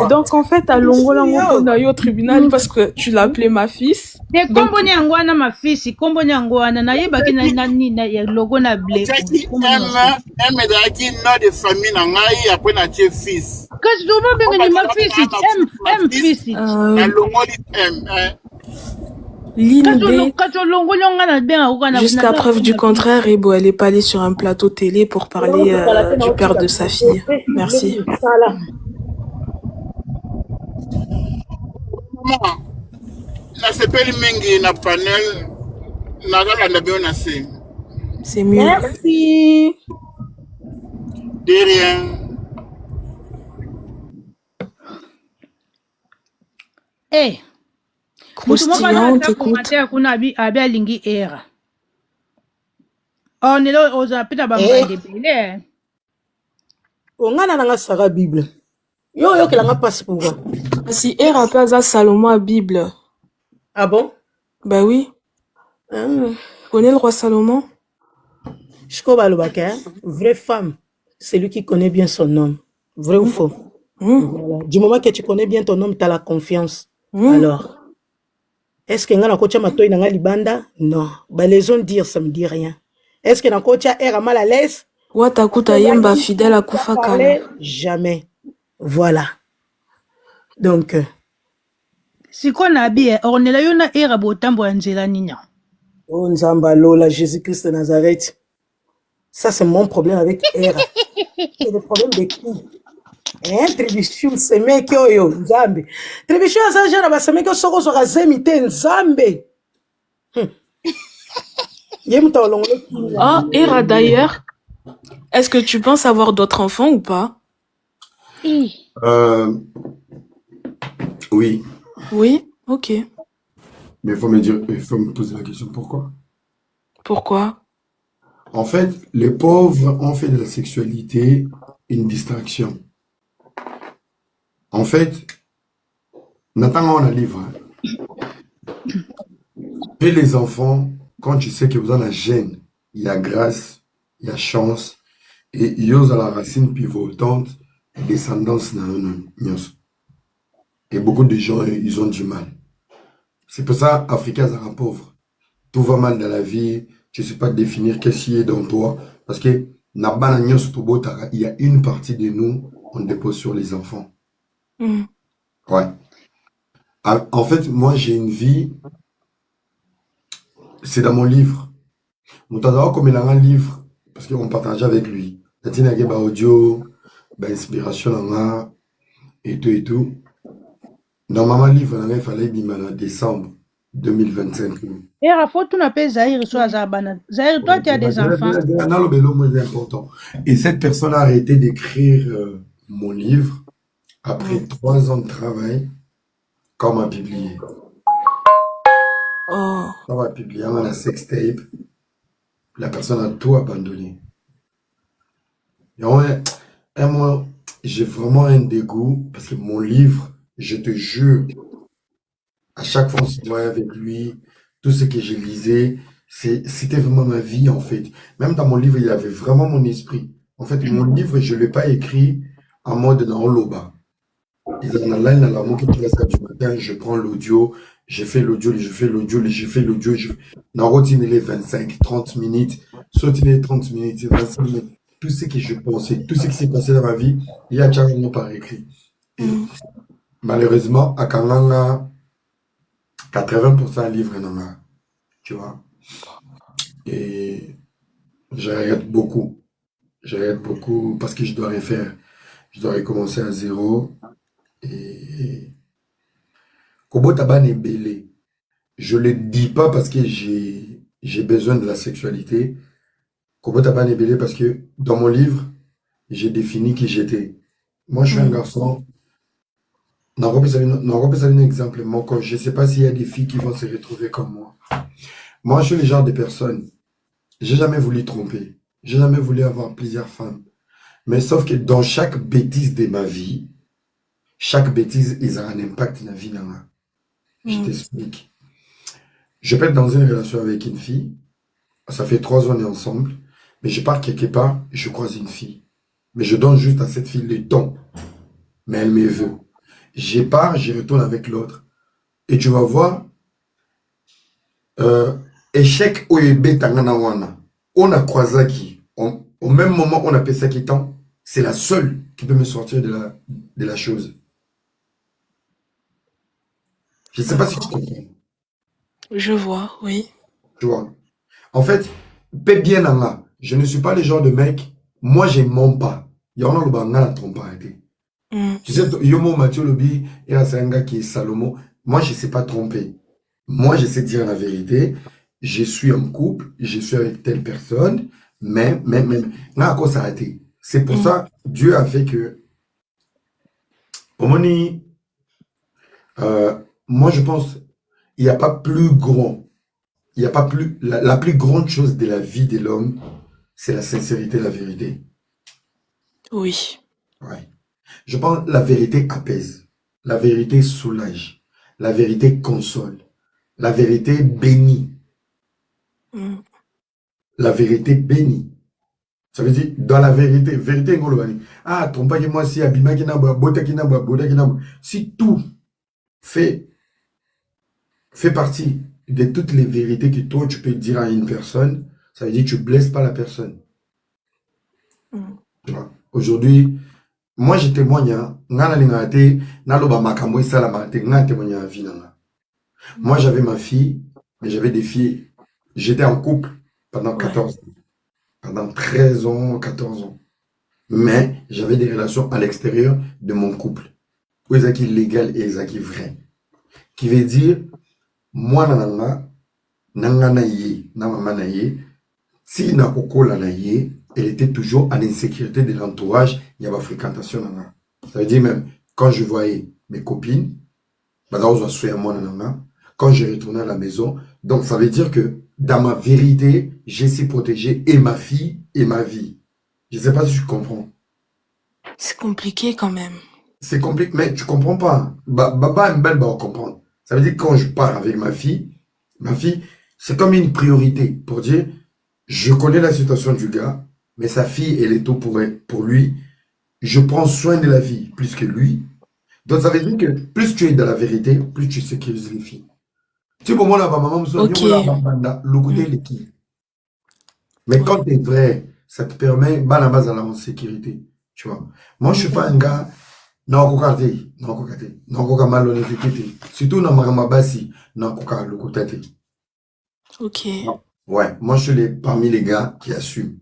Donc en fait à longola au tribunal parce que tu l'as appelé ma fils. Et kombo ni angwana ma fils, kombo ni angwana na yeba ki na logo na blé. M daki nom de famille na ngai après na che fils. Kasi do mo benga ni ma fils, M fils. Na longoli M. Jusqu'à preuve du contraire, Rebo, elle est pas allée sur un plateau télé pour parler du père de sa fille. Merci. C'est mieux. Merci. De rien. Eh. Croustillant, t'écoutes. Ongana nanga sara Bible. Yo kelanga passe pour moi. Si era pas Salomon à Bible. Ah bon? Bah oui. Tu connais le roi Salomon? Je connais le vraie femme, c'est lui qui connaît bien son homme. Vrai ou faux? Voilà. Du moment que tu connais bien ton homme, tu as la confiance. Alors, est-ce que ngana kocha matoy nanga libanda? Non. Bah les gens dire ça me dit rien. Est-ce que na kocha era mal à l'aise? Watakuta yemba fidèle à Kufa Kala. Jamais. Voilà. Donc si qu'on a bien Ornella yona era botambo nzela nina. Oh Nzamba Lola Jésus-Christ de Nazareth. Ça c'est mon problème avec era. C'est le problème de qui? Tribution c'est mec yo Nzambe. Tribution ça jana ba semeke soko so razemite Nzambe. Ah, Era d'ailleurs, est-ce que tu penses avoir d'autres enfants ou pas? Oui. Oui, ok. Mais il faut me poser la question pourquoi? Pourquoi? En fait, les pauvres ont fait de la sexualité une distraction. En fait, Nathan, on a un livre. Et les enfants, quand tu sais que vous en avez gêne, il y a grâce, il y a chance, et il y a la racine pivotante et descendance dans un. Et beaucoup de gens, ils ont du mal. C'est pour ça Africains sont pauvres. Tout va mal dans la vie, tu ne sais pas définir qu'est-ce qui est dans toi. Parce que il y a une partie de nous, on dépose sur les enfants. Ouais. En fait, moi, j'ai une vie, c'est dans mon livre. Mon tata, comme il a un livre, parce qu'on partage avec lui. Il y a des audio, inspiration, et tout. Dans mon livre, il fallait en décembre 2025. Et Rafo, tu n'as pas Zahir sur Azabana. Zahir, toi, tu as des enfants. C'est important. Et cette personne a arrêté d'écrire mon livre après 3 ans de travail, quand on m'a publié. Oh. On m'a publié, on a la sextape. La personne a tout abandonné. Et moi, j'ai vraiment un dégoût parce que mon livre, je te jure, à chaque fois on se voyait avec lui, tout ce que je lisais, c'était vraiment ma vie en fait. Même dans mon livre, il y avait vraiment mon esprit. En fait, mon livre, je ne l'ai pas écrit en mode dans l'oba. Du matin, je prends l'audio, je fais l'audio, dans routine, il est 25, 30 minutes, soit il est 30 minutes, 25 minutes. Tout ce que je pensais, tout ce qui s'est passé dans ma vie, il y a carrément par écrit. Et malheureusement, à Kananga, 80% livre non, tu vois. Et j'arrête beaucoup. J'arrête beaucoup parce que je dois rien faire. Je dois recommencer à zéro. Et Kobo Taban est belé. Je ne le dis pas parce que j'ai besoin de la sexualité. Kobo Taban est belé parce que dans mon livre, j'ai défini qui j'étais. Moi, je suis un garçon. Un exemple. Je ne sais pas s'il y a des filles qui vont se retrouver comme moi. Moi, je suis le genre de personne. J'ai jamais voulu tromper. J'ai jamais voulu avoir plusieurs femmes. Mais sauf que dans chaque bêtise de ma vie, chaque bêtise, il a un impact dans la vie. Je t'explique. Je peux être dans une relation avec une fille. Ça fait 3 ans on est ensemble. Mais je pars quelque part, je croise une fille. Mais je donne juste à cette fille le temps. Mais elle me veut. Je pars, je retourne avec l'autre. Et tu vas voir, échec au Tangana. On a croisé qui. Au même moment, on a fait ça qui temps. C'est la seule qui peut me sortir de la chose. Je ne sais pas si tu comprends. Je vois, oui. Tu vois. En fait, paix bien en là. Je ne suis pas le genre de mec. Moi, je ne mens pas. Il y en a le banga la trompe arrêté. Tu sais, Yomo Mathieu Lobi et c'est un gars qui est Salomo. Moi, je ne sais pas tromper. Moi, je sais dire la vérité. Je suis en couple, je suis avec telle personne, mais, là, à quoi ça a été? C'est pour ça, Dieu a fait que, moi, je pense, il n'y a pas plus grand, il n'y a pas plus, la plus grande chose de la vie de l'homme, c'est la sincérité, la vérité. Oui. Ouais. Je pense que la vérité apaise, la vérité soulage, la vérité console, la vérité bénit. La vérité bénit. Ça veut dire, dans la vérité, vérité, ah, trompa moi si abima ki namba, bota ki namba, boda ki namba. Si tout fait partie de toutes les vérités que toi tu peux dire à une personne, ça veut dire que tu ne blesses pas la personne. Aujourd'hui, moi je témoigne, moi j'avais ma fille, mais j'avais des filles. J'étais en couple pendant 14 ans. Pendant 13 ans, 14 ans. Mais j'avais des relations à l'extérieur de mon couple. Où est-ce qui est légal et est-ce qui est vrai. Qui veut dire, moi, si elle était toujours en insécurité de l'entourage, il y avait fréquentation. Ça veut dire même, quand je voyais mes copines, quand je retournais à la maison, donc ça veut dire que dans ma vérité, j'ai su protéger et ma fille et ma vie. Je ne sais pas si tu comprends. C'est compliqué quand même. C'est compliqué, mais tu comprends pas. Baba et Mbel va comprendre. Ça veut dire que quand je pars avec ma fille, c'est comme une priorité pour dire, je connais la situation du gars, mais sa fille, elle est tout pour lui. Je prends soin de la fille plus que lui. Donc ça veut dire que plus tu es dans la vérité, plus tu sécurises les filles. Tu pour moi là, maman, mais quand tu es vrai, ça te permet, la base à la sécurité. Tu vois. Moi, je ne suis pas un gars, non, malhonnêteté. Surtout dans ma basi, non, Ok. Ouais, moi, je suis parmi les gars qui assument.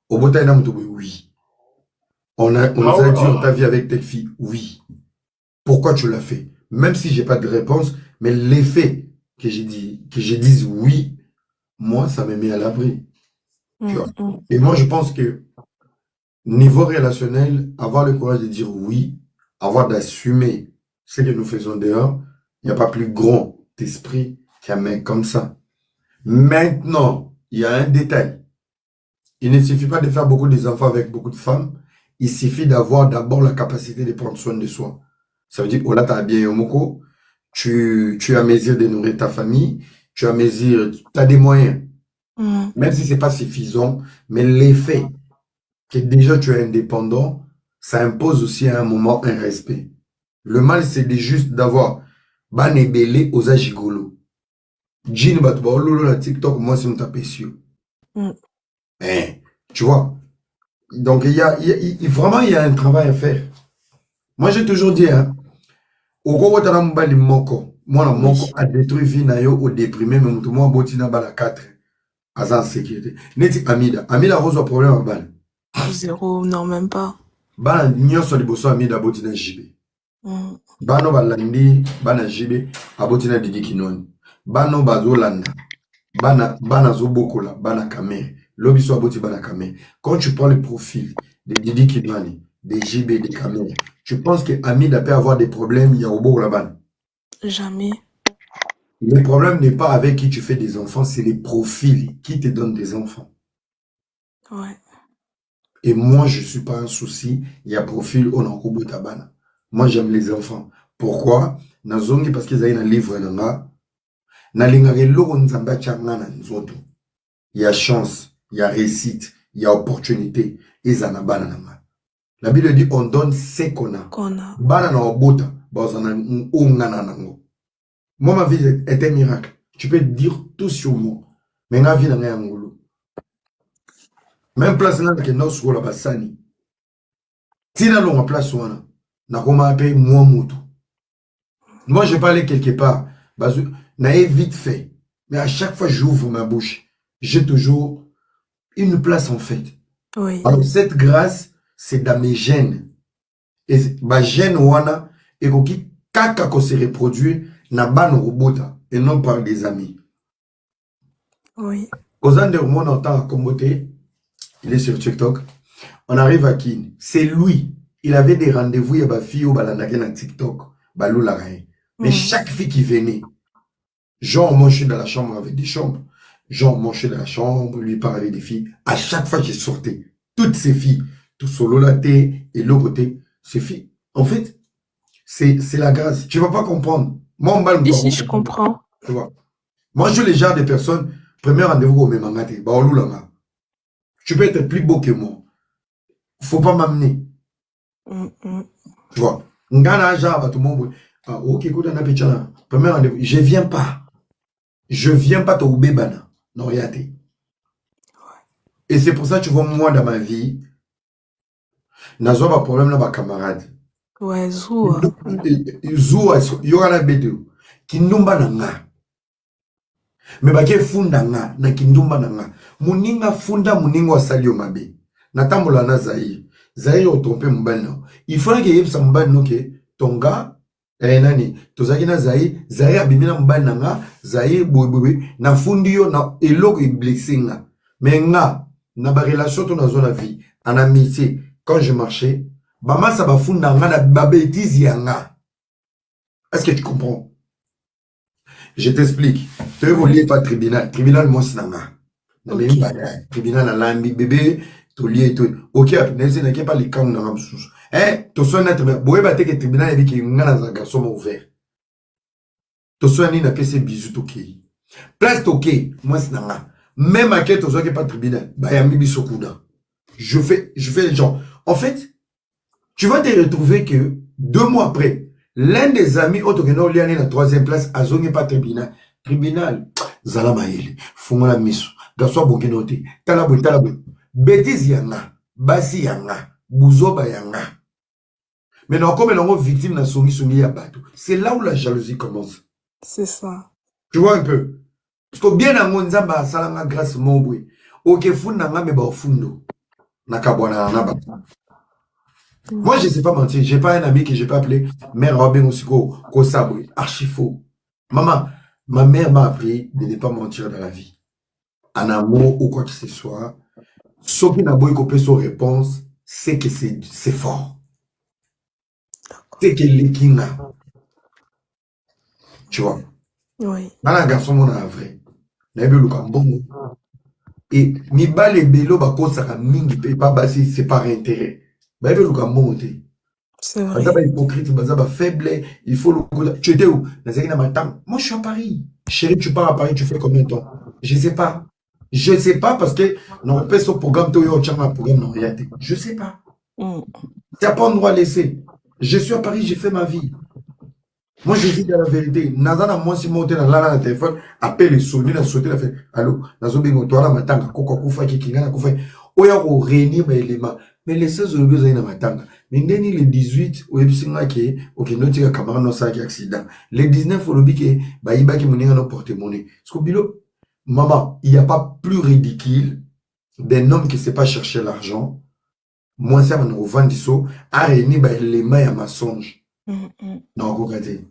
Au bout d'un oui. On nous a dit, on t'a vu avec tes filles, oui. Pourquoi tu l'as fait? Même si j'ai pas de réponse, mais l'effet que je dise oui, moi, ça me met à l'abri. Tu vois. Et moi, je pense que niveau relationnel, avoir le courage de dire oui, avoir d'assumer ce que nous faisons dehors, il n'y a pas plus grand d'esprit qu'un mec comme ça. Maintenant, il y a un détail. Il ne suffit pas de faire beaucoup d'enfants avec beaucoup de femmes. Il suffit d'avoir d'abord la capacité de prendre soin de soi. Ça veut dire que là, tu as bien Yomoko, tu as mesure de nourrir ta famille, tu as mesure, tu as des moyens. Même si c'est pas suffisant, mais l'effet que déjà tu es indépendant, ça impose aussi à un moment un respect. Le mal, c'est juste d'avoir banébélé aux agigolo. Jean Batba, lolo la TikTok, moi c'est mon tapessio. Tu vois. Donc vraiment il y a un travail à faire. Moi j'ai toujours dit, hein, au gros t'as mbali moko, moi la moko a détruit vie na yo au déprimé, mais moi botina bala 4 en sécurité. Neti Amida rose au problème à bal. 0, non même pas. Bana nyonso liboso Amida botina jibe. Bano balandi bana jibe abotina Didi Kinoni. Bano bazolanda. Bana zobokola bana kamere. Lobiso aboti bana kamere. Quand tu prends le profil de Didi Kinoni, des JB, des caméras, tu penses que Amida peut avoir des problèmes, il y a au beau là-bas? Jamais. Le problème n'est pas avec qui tu fais des enfants, c'est les profils qui te donnent des enfants. Ouais. Et moi, je ne suis pas un souci, il y a profil on en coupe tabana. Moi, j'aime les enfants. Pourquoi? Nazongi parce qu'ils ont un livre là. Il y a chance, il y a réussite, il y a opportunité. La Bible dit on donne ce qu'on a. Moi, ma vie est un miracle. Tu peux dire tout sur moi. Mais ma vie n'est pas un même place là que nous sommes là sani. Si nous avons place là, nous avons appelé moi moto. Moi, je parlais quelque part. Naïe vite fait. Mais à chaque fois que j'ouvre ma bouche, j'ai toujours une place en fait. Oui. Alors cette grâce, c'est dans mes gènes. Et ma gène wana et qui kaka ko se reproduire na ban robota et non par des amis. Oui. Kozan de mon entend à Komboté, il est sur TikTok. On arrive à Kin. C'est lui. Il avait des rendez-vous, il y a ma fille au balanake na TikTok. Balou la reine. Mais chaque fille qui venait, genre moi je suis dans la chambre avec des chambres. Genre moi je suis dans la chambre, lui parle avec des filles. À chaque fois que je sortais, toutes ces filles, tout solo la thé et l'autre côté, ces filles. En fait, c'est la grâce. Tu vas pas comprendre. Moi, on va si, je comprends. Tu vois. Moi, je suis le genre de personne, premier rendez-vous au Memangate, tu peux être plus beau que moi. Faut pas m'amener. Tu vois. Ngana genre, tout le monde. Ah, ok, écoute, on a pétchala. Premier rendez-vous. Je viens pas. Je viens pas te oubébana. Non, regardez. Et c'est pour ça que tu vois, moi, dans ma vie, n'a pas problème là, ma camarade. Ouais, Zoua. Zoua, yora bedo. Kindumba nanga. Mais bake funda nga, na kindumba nanga. Muninga funda, muninga wa salio mabe. Natambola na Zaï. Zaï o trompe mbano. Il faudrait que yebsa mbano ke tonga, nani, tozaki na Zaï, Zaï abimina mbano nga, Zaï bouboubi, na fundi yo na eloko i blessing nga. Mais nga, na ba relation to na zone vie, en amitié, quand je marchais, Bama ça va funda nga na babetizi yanga. Est-ce que tu comprends? Je t'explique. Tu es pas tribunal. Tribunal, moi, c'est nanga. Tribunal, à l'ambi, bébé, tu lié tout. Ok, n'est-ce pas les camps dans la souche. Eh, tu sois net, boé batte que tribunal, et qui n'a un garçon ouvert. Tu sois ni na pièce bisous, ok. Place, ok, moi, c'est nanga. Même à quel tu sois pas tribunal, bah, y'a mi bisokuda. Je fais les gens. En fait, tu vas te retrouver que 2 mois après, l'un des amis, Otokeno Liane, la 3e place, a zoné pas tribunal. Tribunal, Zalamaïli, Fumala Misu, Gaswa Bokinote, Talabou, Talabou, Bêtise Yanga, Basi Yanga, Bouzoba Yanga. Maintenant, comme elle est victime de Soumi Yabatou, c'est là où la jalousie commence. C'est ça. Tu vois un peu? Parce que bien à mon zamba, Salanga grâce Moboui, ok, Fundanga, mais bah, Fundo, Nakabwana, Nabata. Moi, je ne sais pas mentir. J'ai pas un ami que j'ai pas appelé Mère Robin Osiko, Kosaboui, archi faux. Maman, Ma mère m'a appris de ne pas mentir dans la vie. En amour ou quoi que ce soit. Ce qui n'a pas eu son réponse, c'est que c'est fort. C'est que les kinga. Tu vois. Oui. Dans la garçon, mon vrai. Et mi ba les bélo ba ko saka mingi pe pas basi c'est par intérêt. Ba ebe luka monter. C'est Baza ba vrai. hypocrite, baza ba faible, il faut le tu étais où? Nazaki na matam. Moi je suis à Paris. Chérie, tu pars à Paris, tu fais combien de temps? Je sais pas. Je sais pas parce que non pas ce programme to yo chama programme non rien. Je sais pas. T'as pas le droit de laisser. Je suis à Paris, j'ai fait ma vie. Moi, je dis la vérité. Nazana, moi, si monter dans la téléphone, appelle les sonner, la sauter, la fait. Allô, Nazobi, toi, là, matanga, koko, kufa, kikingana, kufa. Oya, au réunir, mais les mains. Mais les 16 au lieu de matanga. Mais dès le 18, au Epsinga, qui ok, non, tu as camarade, non, ça, qui accident. Les 19, au lobby, qui bah, il va qui monnaie, non, porte-monnaie. Scobilo, maman, il n'y a pas plus ridicule d'un homme qui ne sait pas chercher l'argent. Moi, ça, on vend du saut, à réunir, bah, les mains à mensonge. Non, regardez.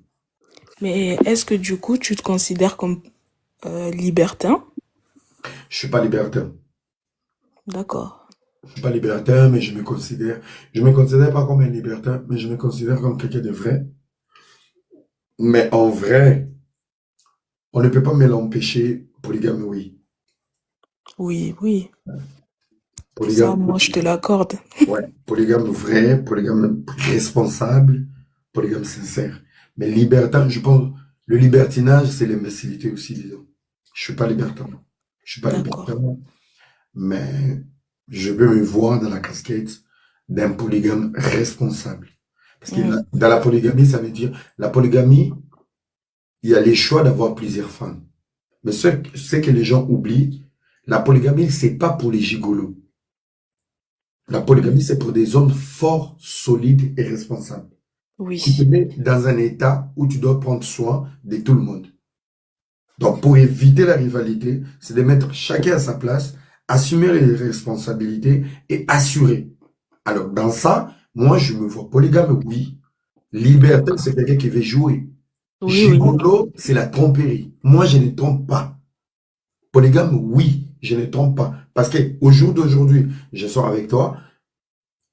Mais est-ce que du coup, tu te considères comme libertin? Je suis pas libertin. D'accord. Je suis pas libertin, mais je me considère pas comme un libertin, mais je me considère comme quelqu'un de vrai. Mais en vrai, on ne peut pas me l'empêcher. Polygame, oui. Oui, oui. Polygame, ça, moi, je te l'accorde. Ouais. Polygame vrai, polygame responsable, polygame sincère. Mais libertin, je pense, le libertinage, c'est l'imbécilité aussi, disons. Je suis pas libertin. Je suis pas libertin. Mais je peux me voir dans la casquette d'un polygame responsable. Parce que dans la polygamie, ça veut dire, la polygamie, il y a les choix d'avoir plusieurs femmes. Mais ce que les gens oublient, la polygamie, c'est pas pour les gigolos. La polygamie, c'est pour des hommes forts, solides et responsables. Oui. Qui te met dans un état où tu dois prendre soin de tout le monde. Donc, pour éviter la rivalité, c'est de mettre chacun à sa place, assumer les responsabilités et assurer. Alors, dans ça, moi, je me vois polygame, oui. Liberté, c'est quelqu'un qui veut jouer. Oui, Gigolo, c'est la tromperie. Moi, je ne trompe pas. Polygame, oui, je ne trompe pas. Parce qu'au jour d'aujourd'hui, je sors avec toi,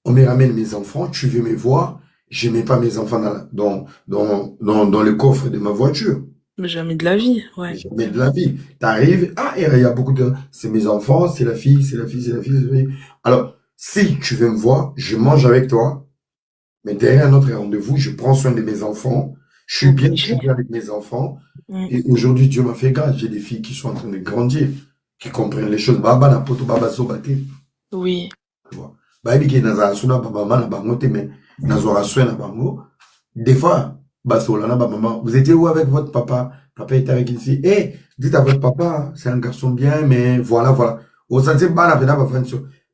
on me ramène mes enfants, tu veux me voir, je ne mets pas mes enfants dans le coffre de ma voiture. Jamais de la vie, ouais. Jamais de la vie. T'arrives, ah, il y a beaucoup de... C'est mes enfants, c'est la fille, c'est la fille, c'est la fille, c'est la fille. Alors, si tu veux me voir, je mange avec toi, mais derrière notre rendez-vous, je prends soin de mes enfants, je suis bien avec mes enfants, et aujourd'hui, Dieu m'a fait grâce, j'ai des filles qui sont en train de grandir, qui comprennent les choses. Baba na poto, baba sobate. Oui. Tu vois. Baby qui n'a pas suna baba na bango te, mais n'a pas soin na bango. Des fois, basolana ba maman, vous étiez où avec votre papa? Papa était avec une fille. Eh, dites à votre papa, c'est un garçon bien, mais voilà, voilà. Au sens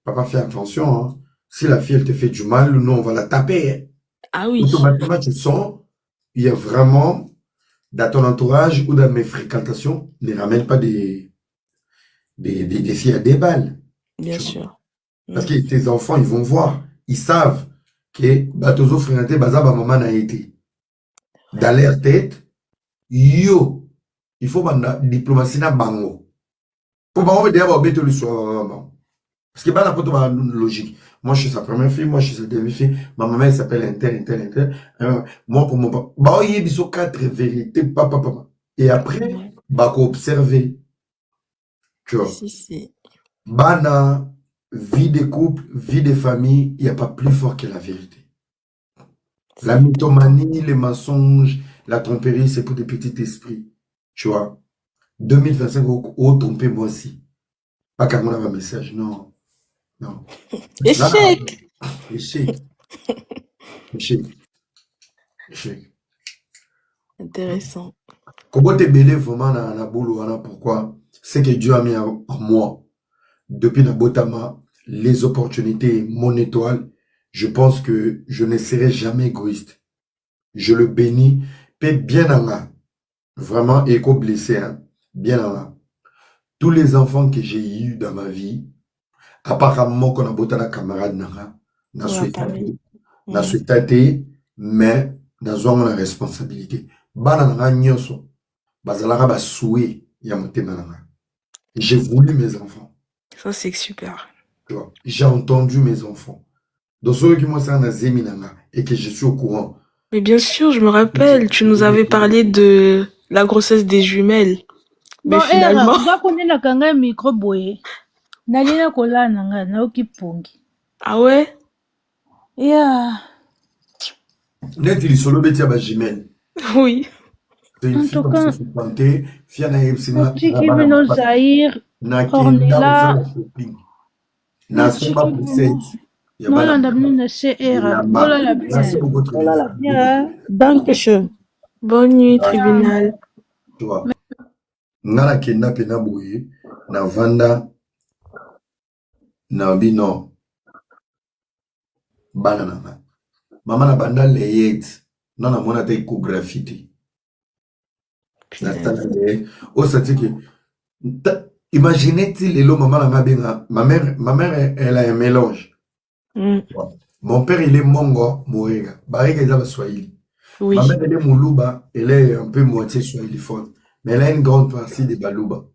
papa, fais attention, hein. Si la fille, elle te fait du mal, nous, on va la taper. Hein. Ah oui. Automatiquement, tu sens, il y a vraiment, dans ton entourage ou dans mes fréquentations, ne ramène pas des filles à des balles. Bien sûr. Parce que tes enfants, ils vont voir, ils savent que Batozo fréquenté Bazaba maman a été. Dans leur tête, yo, il faut la diplomatie na bango. Pour bango, d'ailleurs, on le soir. Parce que bah, la logique. Moi, je suis sa première fille, moi, je suis sa deuxième fille. Ma maman, elle s'appelle Intel. Moi, pour mon papa, bah, il y a 4 vérités, papa. Et après, bah, observer. Tu vois. Si. Bana, vie de couple, vie de famille, il n'y a pas plus fort que la vérité. La mythomanie, les mensonges, la tromperie, c'est pour des petits esprits. Tu vois. 2025, tromper moi aussi. Pas qu'à mon un message, non. Non. Échec. Intéressant. Comment t'es belé vraiment dans la boule, pourquoi? C'est que Dieu a mis en moi, depuis Nabotama, les opportunités, mon étoile. Je pense que je ne serai jamais égoïste. Je le bénis, paix bien en là. Vraiment, éco blessé, hein? Bien en là. Tous les enfants que j'ai eus dans ma vie, apparemment qu'on a boté la camarade n'a souhaité, mais n'a pas la responsabilité. Bana nanga nyoso, bazalaka ba souhait ya motema nanga. J'ai voulu mes enfants. Ça, c'est super. Tu vois, j'ai entendu mes enfants. Donc, ceux qui m'ont servi à Zeminanga et que je suis au courant. Mais bien sûr, je me rappelle, tu nous avais parlé de la grossesse des jumelles. Mais Bon, finalement... micro boye. Nalina kola nanga naoki pongi. Ah ouais? Yeah. Net il solo betia ba jumelle. Oui. C'est une fille comme ça se planter, fille na yepsina. Ibino Zahir, Na Ornella. kenda shopping. Na sema pour Non, on a besoin de CR. Voilà la Merci bien. beaucoup, Voilà tribunal. la bien. Dankeschön. Bonne nuit, tribunal. Tu vois. Ngala kenda pena boye, na vanda, na bino, banana. Maman na banda leyet, non na mona ta échographie te. Na stana leyet. Oh, ça dit que, imaginez-t-il, lelo maman na benga, ma mère, elle a un mélange. Mm. Mon père, il est Mongo, Moega. Barega, il est Swahili. Oui. Ma mère, elle est Moulouba, elle est un peu moitié Swahiliphone. Mais elle a une grande partie des Balouba.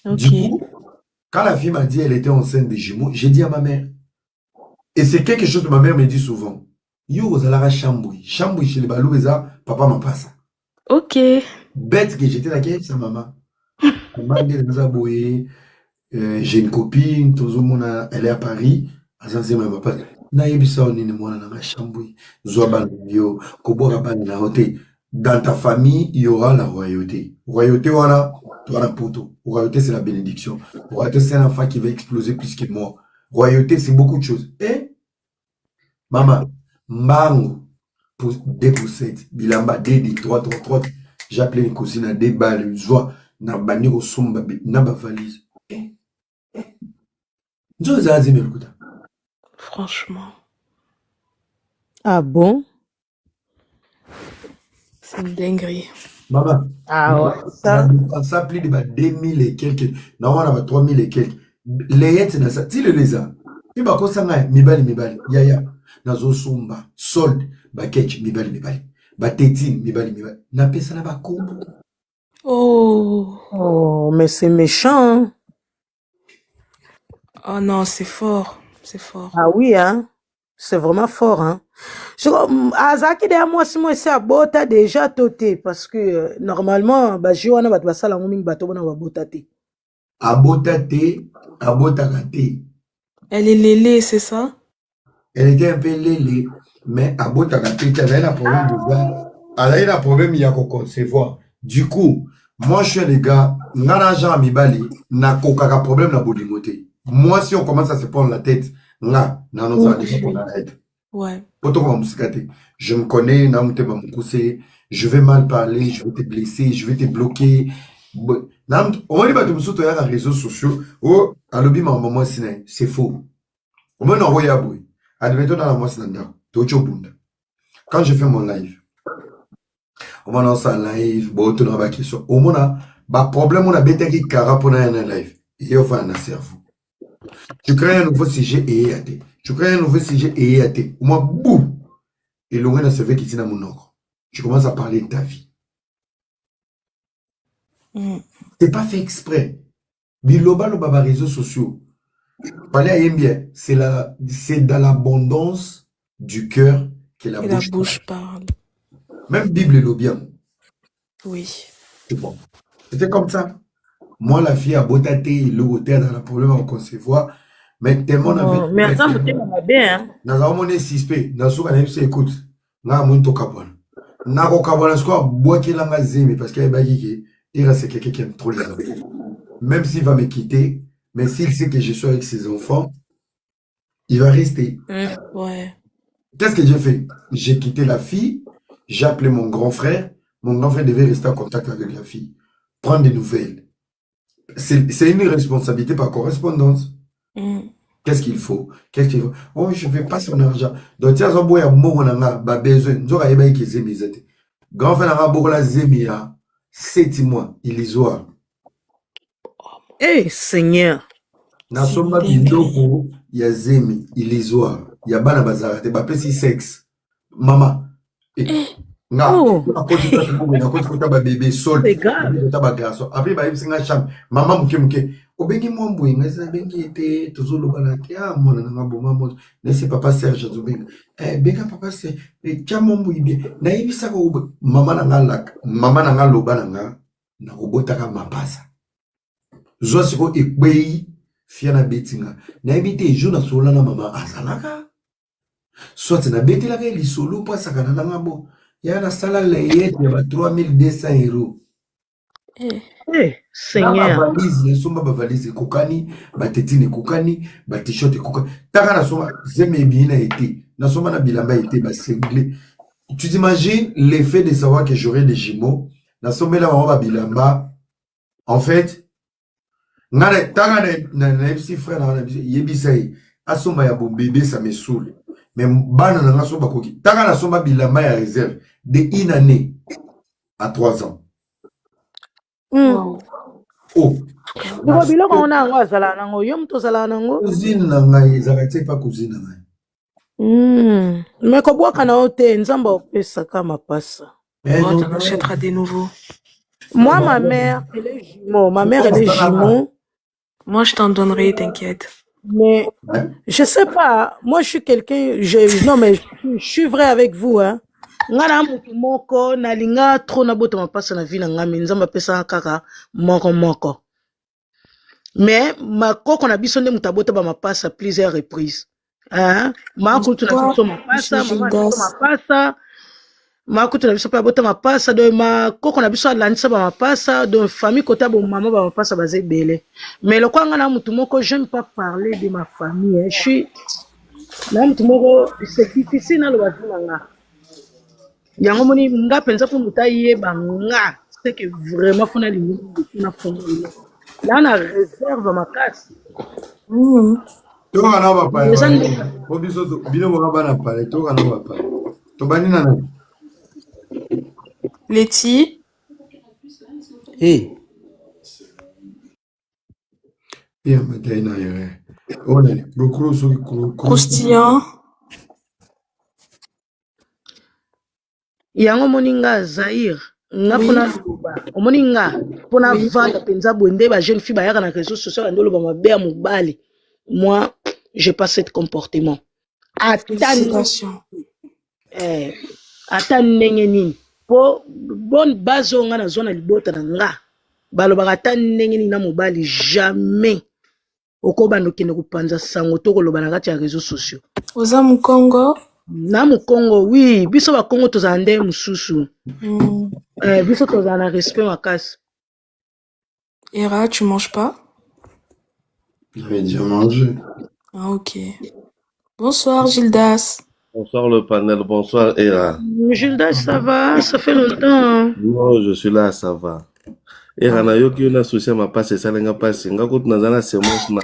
Ok. Du coup, quand la fille m'a dit qu'elle était enceinte des jumeaux, j'ai dit à ma mère. Et c'est quelque chose que ma mère me dit souvent. Yo, vous allez à Chamboui. Chamboui chez les Balouba, papa m'a pas ça. Ok. Bête que j'étais là, qui sa maman. Maman, j'ai une copine, tout le monde, elle est à Paris. Azanze ma papa. Na yebisa onini mwana na Chamboui. Zoba yo, kobora bani na hote. Dans ta famille, il y aura la royauté. Royauté, voilà, tu as la poteau. Royauté, c'est la bénédiction. Royauté, c'est un enfant qui va exploser plus que moi. Royauté, c'est beaucoup de choses. Et, maman, mango, pour 2 pour 7, bilamba, 2, 3, 3, 3. J'ai appelé une cousine à 2 balles, joie, na bani au somba, na ba valise. Franchement. Ah bon? C'est une dinguerie. Maman, Ah ouais, ça plus de 2000 et quelques. Normalement, on a 3000 et quelques. Les yettes, c'est ça. Si le lézard. Si bah, quand ça m'a mibali, yaya. Nazo somba, solde, bah, ketch, mibali. Bah, tétine, mibali. N'a pas ça, n'a pas combo. Oh. Oh, mais c'est méchant. Hein? Oh non, c'est fort. C'est fort. Ah oui, hein? C'est vraiment fort, hein? Azaki de moi si moi c'est à bota déjà toté parce que normalement bah jiwana bat basala ngoming bato bona ba botate. A botate, a botakate. Elle est lélée, c'est ça? Elle était un peu lélée, mais à botakate, elle a un problème de gars. Elle a un problème, il y a qu'à concevoir. Du coup, moi je suis les gars, ngana jean mibali, na kokaka problème na bodimoté. Moi si on commence à se prendre la tête, nga, na non ça déjà pour la tête. Ouais. Je me connais, je vais mal parler, je vais te blesser, je vais te bloquer. On va dire sur les réseaux sociaux. Oh, alobi ma maman c'est faux. On va envoyer à boy. Admettons dans la moitié d'un quand je fais mon live, on va lancer un live, bon, tu n'as pas question. Au moins, bah problème on a bêté qui cara pour un live. Et on va un cerveau. Tu crées un nouveau sujet et athée. Tu crées un nouveau sujet et athée. Moi, boum! Et l'on a servi qui dans mon or. Tu commences à parler de ta vie. C'est pas fait exprès. Biloba, le baba réseaux sociaux. Parler à bien, c'est dans l'abondance du cœur que la bouche parle. Même Bible le bien. Oui. C'est bon. C'était comme ça. Moi, la fille a botaté, le hôtel dans la problème à concevoir. Mais tellement on avait. Mais ça, c'était bien. Nous avons mon suspect. Nous avons un écoute. Nous avons un tokabon. Nous avons un score bois qui l'a mazé, parce qu'il y a il reste quelqu'un qui aime trop les amis. Même s'il va me quitter, mais s'il sait que je suis avec ses enfants, il va rester. Ouais. Qu'est-ce que j'ai fait? J'ai quitté la fille, j'ai appelé mon grand frère. Mon grand frère devait rester en contact avec la fille, prendre des nouvelles. C'est une responsabilité par correspondance. Qu'est-ce qu'il faut? Oh, je ne fais pas son argent. Donc, tu as un boy à besoin. Grand frère a beaucoup la zemia. 7 mois, il y a. Eh, Seigneur. Na somba bindoko, il y a zemi, il y a. Il y a bana bazarate, ba pesi sexe. Maman. Oh. bébé sol C'est grave. garçon après ba chambre maman muke obengi mwamboy ngasa bengi ete tozolobana ke mona nanga boma mo nese papa Serge zobenga benga papa Serge tia mwamboy bien nayebisaka mama nanga loba nanga na kobotaka mapasa zo siko ekwei fia na betinga nayebi te jour na solola na mama azalaka soit na betelaka lisolo po asakana nanga bo ya na sala layette ya 3200 euros. Seigneur. Valise, les sommes ba valise kokani, ba tetine kokani, ba t-shirt kokani. Taka na soma zeme bien a été. Na soma na bilamba été ba singlé. Tu t'imagines l'effet de savoir que j'aurai des jumeaux. Na soma la ba bilamba. En fait, ngare taka na petit frère na yebisai. Asoma ya bon bébé ça me saoule. Mais bana na soma koki. Taka na soma bilamba ya réserve de une année à 3 ans. Wow. Oh. Biloko on a ngazala nango yo mto zala nango. Cousine na ngai ezalaka pas cousine na ngai. Mais ko boka na ote nzamba opesa ka mapasa. Oh, t'en achèteras des nouveaux. Moi ma mère elle est jumeau, Moi je t'en donnerai, t'inquiète. Mais je sais pas, moi je suis quelqu'un non mais je suis vrai avec vous hein. Ngana mutu moko na linga trop na bota mapasa na vie na ngami nzamba pesa kaka moko. Mais ma koko na biso nde mutabota ba mapasa plusieurs reprises. Hein? Ma kutu na biso mapasa, ma kutu na biso pa bota mapasa do ma koko na biso alandisa ba mapasa do famille kota bo mama ba mapasa baze belé. Mais le kwa ngana mutu moko j'aime pas parler de ma famille. Hein. Je suis na mutu moko c'est difficile na lo bazina nga. Yango moni nga penza pour mutaye banga c'est que vraiment fona lingi na fona là on a réserve ma casse to kana ba pa ko biso bino mo ba na pale to kana ba pa to bani na Letty. bien mataina yere on est beaucoup so Croustillant. yango moninga Zahir nga pona loba omoninga pona vanda penza bonde ba jeune fille ba yaka na réseaux sociaux ndolo ba mabea mobali moi j'ai pas cet comportement ata ndenge nini po bonne base nga na zona libota na nga balobaka ata ndenge nini na mobali jamais okoba nokende kupanza sango to koloba na kati ya réseaux sociaux Oza Mukongo. Na Mukongo, oui. Biso ba Congo toza nde mususu. Biso toza na respect makasi. Hera, tu manges pas? J'avais déjà mangé. Ah, ok. Bonsoir, Gildas. Bonsoir le panel, bonsoir Hera. Gildas, ça va? Ça fait longtemps. Non, je suis là, ça va. Hera, na yoki una souci ma passe, ça lenga passe. Nga kout na zana semence na